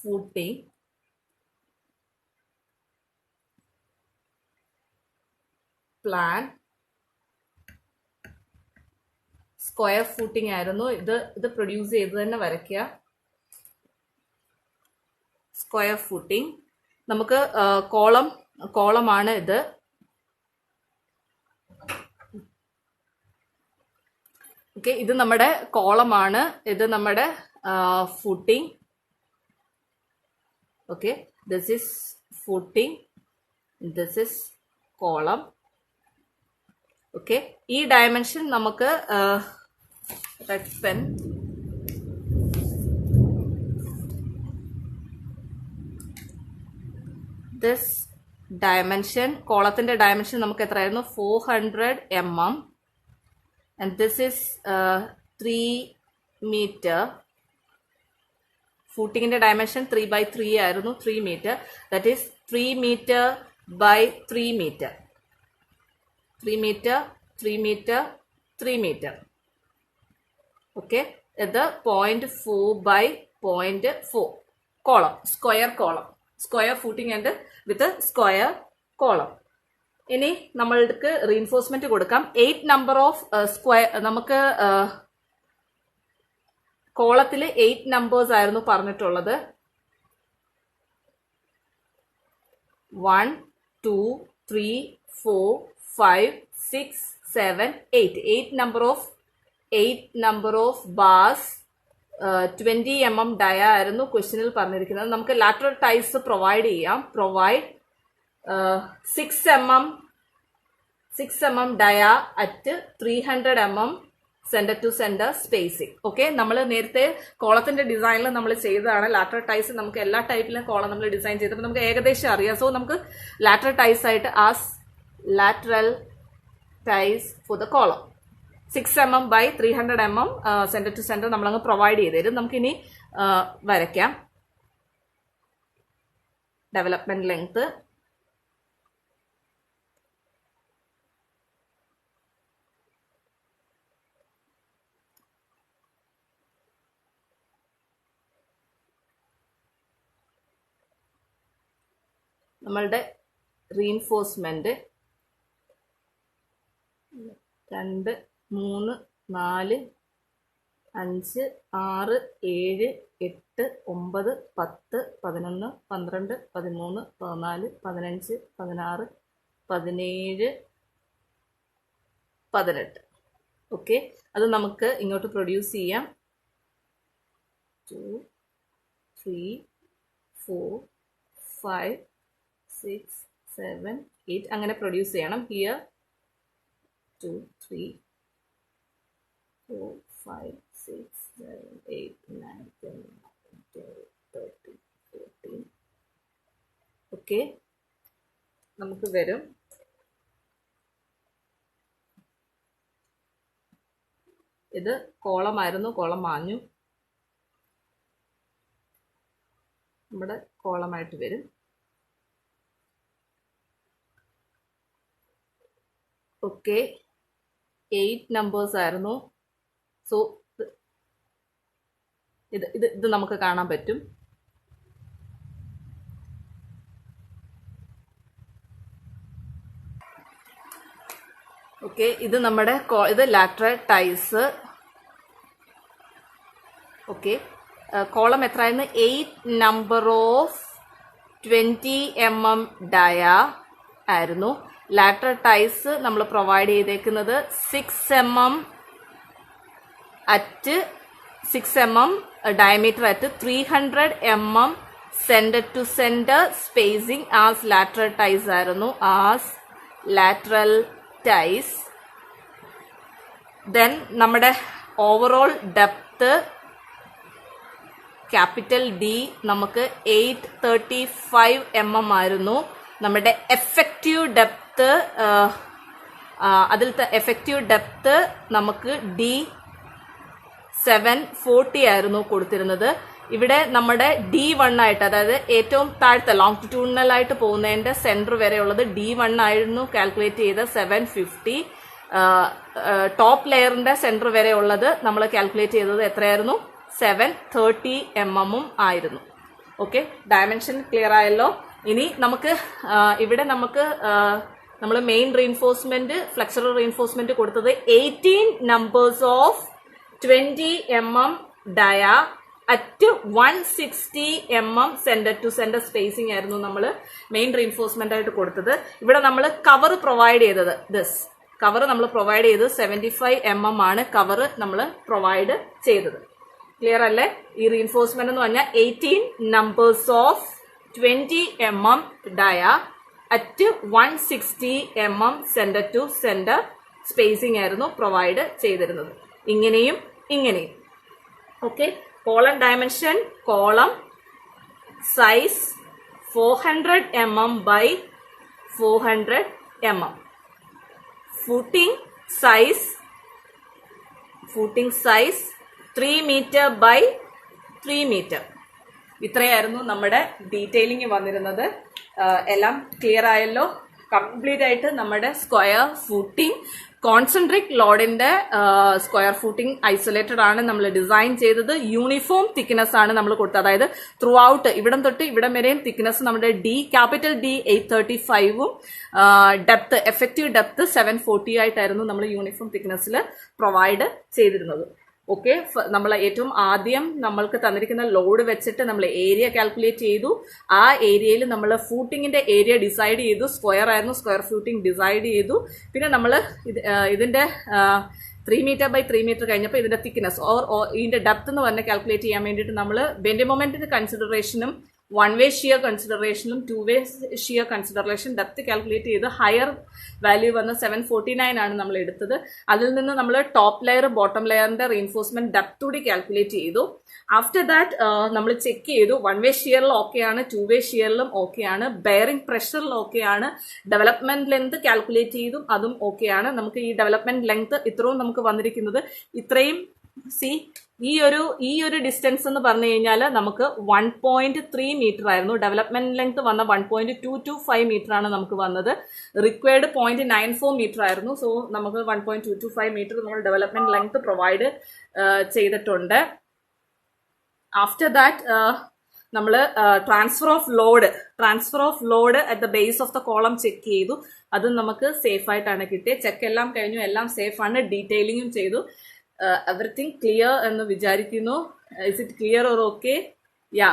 footing, plan, square footing ആയിരുന്നു. ഇത് പ്രൊഡ്യൂസ് ചെയ്ത് തന്നെ വരയ്ക്കുക. സ്ക്വയർ ഫൂട്ടിംഗ് നമുക്ക് കോളമാണ് ഇത്. ഓക്കെ, ഇത് നമ്മുടെ കോളമാണ്. ഇത് നമ്മുടെ footing. Okay, this is footing, this is column. Okay, ഈ dimension നമുക്ക് red pen this dimension, കോളത്തിന്റെ dimension നമുക്ക് എത്രയായിരുന്നു 400 mm and this is 3 meter. ഫൂട്ടിങ്ങിന്റെ dimension 3/3 ആയിരുന്നു, 3 meter. That is 3 meter by 3 meter. 3 meter, 3 meter, 3 meter. Okay, ഇത് 0.4 by 0.4 column, square column, square footing and with a square column. ഇനി നമ്മൾക്ക് reinforcement കൊടുക്കാം. 8 number of square, നമുക്ക് കോളത്തിൽ 8 numbers ആയിരുന്നു പറഞ്ഞിട്ടുള്ളത്. 1, 2, 3, 4, 5, 6, 7, 8. 8 number of bars, 20 mm ഡയ ആയിരുന്നു ക്വസ്റ്റ്യനിൽ പറഞ്ഞിരിക്കുന്നത്. നമുക്ക് ലാറ്ററൽ ടൈസ് പ്രൊവൈഡ് ചെയ്യാം. Provide 6 mm dia at 300 mm centre to centre spacing. Okay, നമ്മൾ നേരത്തെ കോളത്തിന്റെ ഡിസൈനിൽ നമ്മൾ ചെയ്തതാണ്. ലാറ്ററൽ ടൈസ് നമുക്ക് എല്ലാ ടൈപ്പിലും കോളം നമ്മൾ ഡിസൈൻ ചെയ്തപ്പോൾ നമുക്ക് ഏകദേശം അറിയാം. സോ നമുക്ക് ലാറ്ററൽ ടൈസ് ആയിട്ട് as lateral ties for the column 6 mm by 300 mm centre to centre നമ്മളങ്ങ് പ്രൊവൈഡ് ചെയ്ത് തരും. നമുക്കിനി വരയ്ക്കാം. ഡെവലപ്മെന്റ് ലെങ്ത് നമ്മളുടെ റീഇൻഫോഴ്സ്മെന്റ് 2, 3, 4, 5, 6, 7, 8, 9, 10, 11, 12, 13, 14, 15, 16, 17, 18. ഓക്കെ, അത് നമുക്ക് ഇങ്ങോട്ട് പ്രൊഡ്യൂസ് ചെയ്യാം. 2, 3, 4, 5, 6, 7, 8 അങ്ങനെ പ്രൊഡ്യൂസ് ചെയ്യണം. ഹിയർ 2, 3, 4, 5, 6, 7, 8, 9, 10, 11, 12, 13, 14. ഓക്കെ, നമുക്ക് വരും. ഇത് കോളമായിരുന്നു, കോളം മാഞ്ഞു. നമ്മുടെ കോളമായിട്ട് വരും. ഓക്കെ, 8 numbers ആയിരുന്നു. സോ ഇത് നമുക്ക് കാണാൻ പറ്റും. ഓക്കെ, ഇത് നമ്മുടെ ഇത് ലാറ്ററൽ ടൈസ്. ഓക്കെ, കോളം എത്രയായിരുന്നു? 8 number of 20 mm ഡയ ആയിരുന്നു. ലാറ്ററൽ ടൈസ് നമ്മൾ പ്രൊവൈഡ് ചെയ്തേക്കുന്നത് 6 mm at 6 mm diameter at 300 mm centre to centre spacing as lateral ties ആയിരുന്നു. As lateral ties. ദെൻ നമ്മുടെ ഓവറോൾ ഡെപ്ത് ക്യാപിറ്റൽ ഡി നമുക്ക് 835 mm ആയിരുന്നു. നമ്മുടെ effective depth അതിലത്തെ എഫക്റ്റീവ് ഡെപ്ത് നമുക്ക് ഡി 740 ആയിരുന്നു കൊടുത്തിരുന്നത്. ഇവിടെ നമ്മുടെ D1 ആയിട്ട്, അതായത് ഏറ്റവും താഴത്തെ ലോങ്റ്റിറ്റ്യൂഡിനൽ ആയിട്ട് പോകുന്നതിന്റെ സെന്റർ വരെയുള്ളത് D1 ആയിരുന്നു കാൽക്കുലേറ്റ് ചെയ്ത് 750. ടോപ്പ് ലെയറിന്റെ സെന്റർ വരെ ഉള്ളത് നമ്മൾ കാൽക്കുലേറ്റ് ചെയ്തത് എത്രയായിരുന്നു? 730 mm ആയിരുന്നു. ഓക്കെ, ഡയമെൻഷൻ ക്ലിയർ ആയല്ലോ. ഇനി നമുക്ക് ഇവിടെ നമുക്ക് നമ്മൾ മെയിൻ റീഇൻഫോഴ്സ്മെന്റ്, ഫ്ലെക്സറൽ റീഇൻഫോഴ്സ്മെന്റ് കൊടുത്തത് 18 numbers of 20 mm dia at 160 mm centre to centre spacing ആയിരുന്നു നമ്മൾ മെയിൻ റീഇൻഫോഴ്സ്മെന്റ് ആയിട്ട് കൊടുത്തത്. ഇവിടെ നമ്മൾ കവർ പ്രൊവൈഡ് ചെയ്തത്, കവർ നമ്മൾ പ്രൊവൈഡ് ചെയ്തത് 75 mm ആണ് കവർ നമ്മൾ പ്രൊവൈഡ് ചെയ്തത്. ക്ലിയർ അല്ലേ? ഈ റീഇൻഫോഴ്സ്മെന്റ് എന്ന് പറഞ്ഞാൽ 18 numbers of 20 mm dia at 160 mm center to center spacing ആയിരുന്നു പ്രൊവൈഡ് ചെയ്തിരുന്നത്. ഇങ്ങനെയും ഇങ്ങനെയും. Okay, column dimension, column size 400 mm by 400 mm. footing size 3 meter by 3 meter. ഇത്രയായിരുന്നു നമ്മുടെ ഡീറ്റെയിലിംഗ് വന്നിരുന്നത്. എല്ലാം ക്ലിയർ ആയല്ലോ? കംപ്ലീറ്റ് ആയിട്ട് നമ്മുടെ സ്ക്വയർ ഫൂട്ടിംഗ്, കോൺസെൻട്രിക് ലോഡിന്റെ സ്ക്വയർ ഫൂട്ടിംഗ് ഐസൊലേറ്റഡ് ആണ് നമ്മൾ ഡിസൈൻ ചെയ്തത്. യൂണിഫോം തിക്നെസ് ആണ് നമ്മൾ കൊടുത്തത്. അതായത് ത്രൂ ഔട്ട് ഇവിടം തൊട്ട് ഇവിടം വരെയും തിക്നെസ് നമ്മുടെ ക്യാപിറ്റൽ D 835ഉം ഡെപ്ത്, എഫക്റ്റീവ് ഡെപ്ത് 740 ആയിട്ടായിരുന്നു നമ്മൾ യൂണിഫോം തിക്നെസ്സിൽ പ്രൊവൈഡ് ചെയ്തിരുന്നത്. ഓക്കെ, നമ്മൾ ഏറ്റവും ആദ്യം നമ്മൾക്ക് തന്നിരിക്കുന്ന ലോഡ് വെച്ചിട്ട് നമ്മൾ ഏരിയ കാൽക്കുലേറ്റ് ചെയ്തു. ആ ഏരിയയിൽ നമ്മൾ ഫൂട്ടിങ്ങിന്റെ ഏരിയ ഡിസൈഡ് ചെയ്തു. സ്ക്വയർ ആയിരുന്നു, സ്ക്വയർ ഫൂട്ടിംഗ് ഡിസൈഡ് ചെയ്തു. പിന്നെ നമ്മൾ ഇതിന്റെ 3 meter by 3 meter കഴിഞ്ഞപ്പോൾ ഇതിന്റെ തിക്നെസ് ഇതിന്റെ ഡെപ്ത് എന്ന് പറഞ്ഞ് കാൽക്കുലേറ്റ് ചെയ്യാൻ വേണ്ടിയിട്ട് നമ്മൾ ബെൻഡ് മൊമെന്റിന്റെ കൺസിഡറേഷനും വൺ വേ ഷിയർ കൺസിഡറേഷനും two way shear consideration depth calculate ചെയ്ത് ഹയർ വാല്യൂ വന്ന 749 ആണ് നമ്മൾ എടുത്തത്. അതിൽ നിന്ന് നമ്മൾ ടോപ്പ് ലെയർ ബോട്ടം ലെയറിന്റെ റീൻഫോഴ്സ്മെന്റ് ഡെപ്ത് കൂടി കാൽക്കുലേറ്റ് ചെയ്തു. ആഫ്റ്റർ ദാറ്റ് നമ്മൾ ചെക്ക് ചെയ്തു. വൺ വേ ഷിയറിൽ ഓക്കെയാണ്, ടു വേ ഷിയറിലും ഓക്കെയാണ്, ബെയറിംഗ് പ്രഷറിൽ ഓക്കെയാണ്, ഡെവലപ്മെന്റ് ലെങ്ത് കാൽക്കുലേറ്റ് ചെയ്തും അതും ഓക്കെയാണ്. നമുക്ക് ഈ ഡെവലപ്മെന്റ് ലെങ്ത് ഇത്രയും നമുക്ക് വന്നിരിക്കുന്നത് ഇത്രയും. ഈ ഒരു ഡിസ്റ്റൻസ് എന്ന് പറഞ്ഞു കഴിഞ്ഞാൽ നമുക്ക് 1.3 മീറ്റർ ആയിരുന്നു. ഡെവലപ്മെന്റ് ലെങ്ത് വന്ന 1.225 മീറ്റർ ആണ് നമുക്ക് വന്നത്. റിക്വയർഡ് 0.94 മീറ്റർ ആയിരുന്നു. സോ നമുക്ക് 1.225 മീറ്റർ നമ്മൾ ഡെവലപ്മെന്റ് ലെങ്ത് പ്രൊവൈഡ് ചെയ്തിട്ടുണ്ട്. ആഫ്റ്റർ ദാറ്റ് നമ്മൾ transfer of load at the base of the column check ചെയ്തു. അതും നമുക്ക് സേഫ് ആയിട്ടാണ് കിട്ടിയത്. ചെക്ക് എല്ലാം കഴിഞ്ഞു, എല്ലാം സേഫ് ആണ്. ഡീറ്റെയിലിംഗും ചെയ്തു. എവറിത്തിങ് ക്ലിയർ എന്ന് വിചാരിക്കുന്നു. Is it clear or okay? Yeah,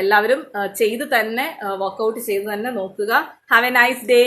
എല്ലാവരും ചെയ്ത് തന്നെ വർക്ക്ഔട്ട് ചെയ്ത് തന്നെ നോക്കുക. Have a nice day.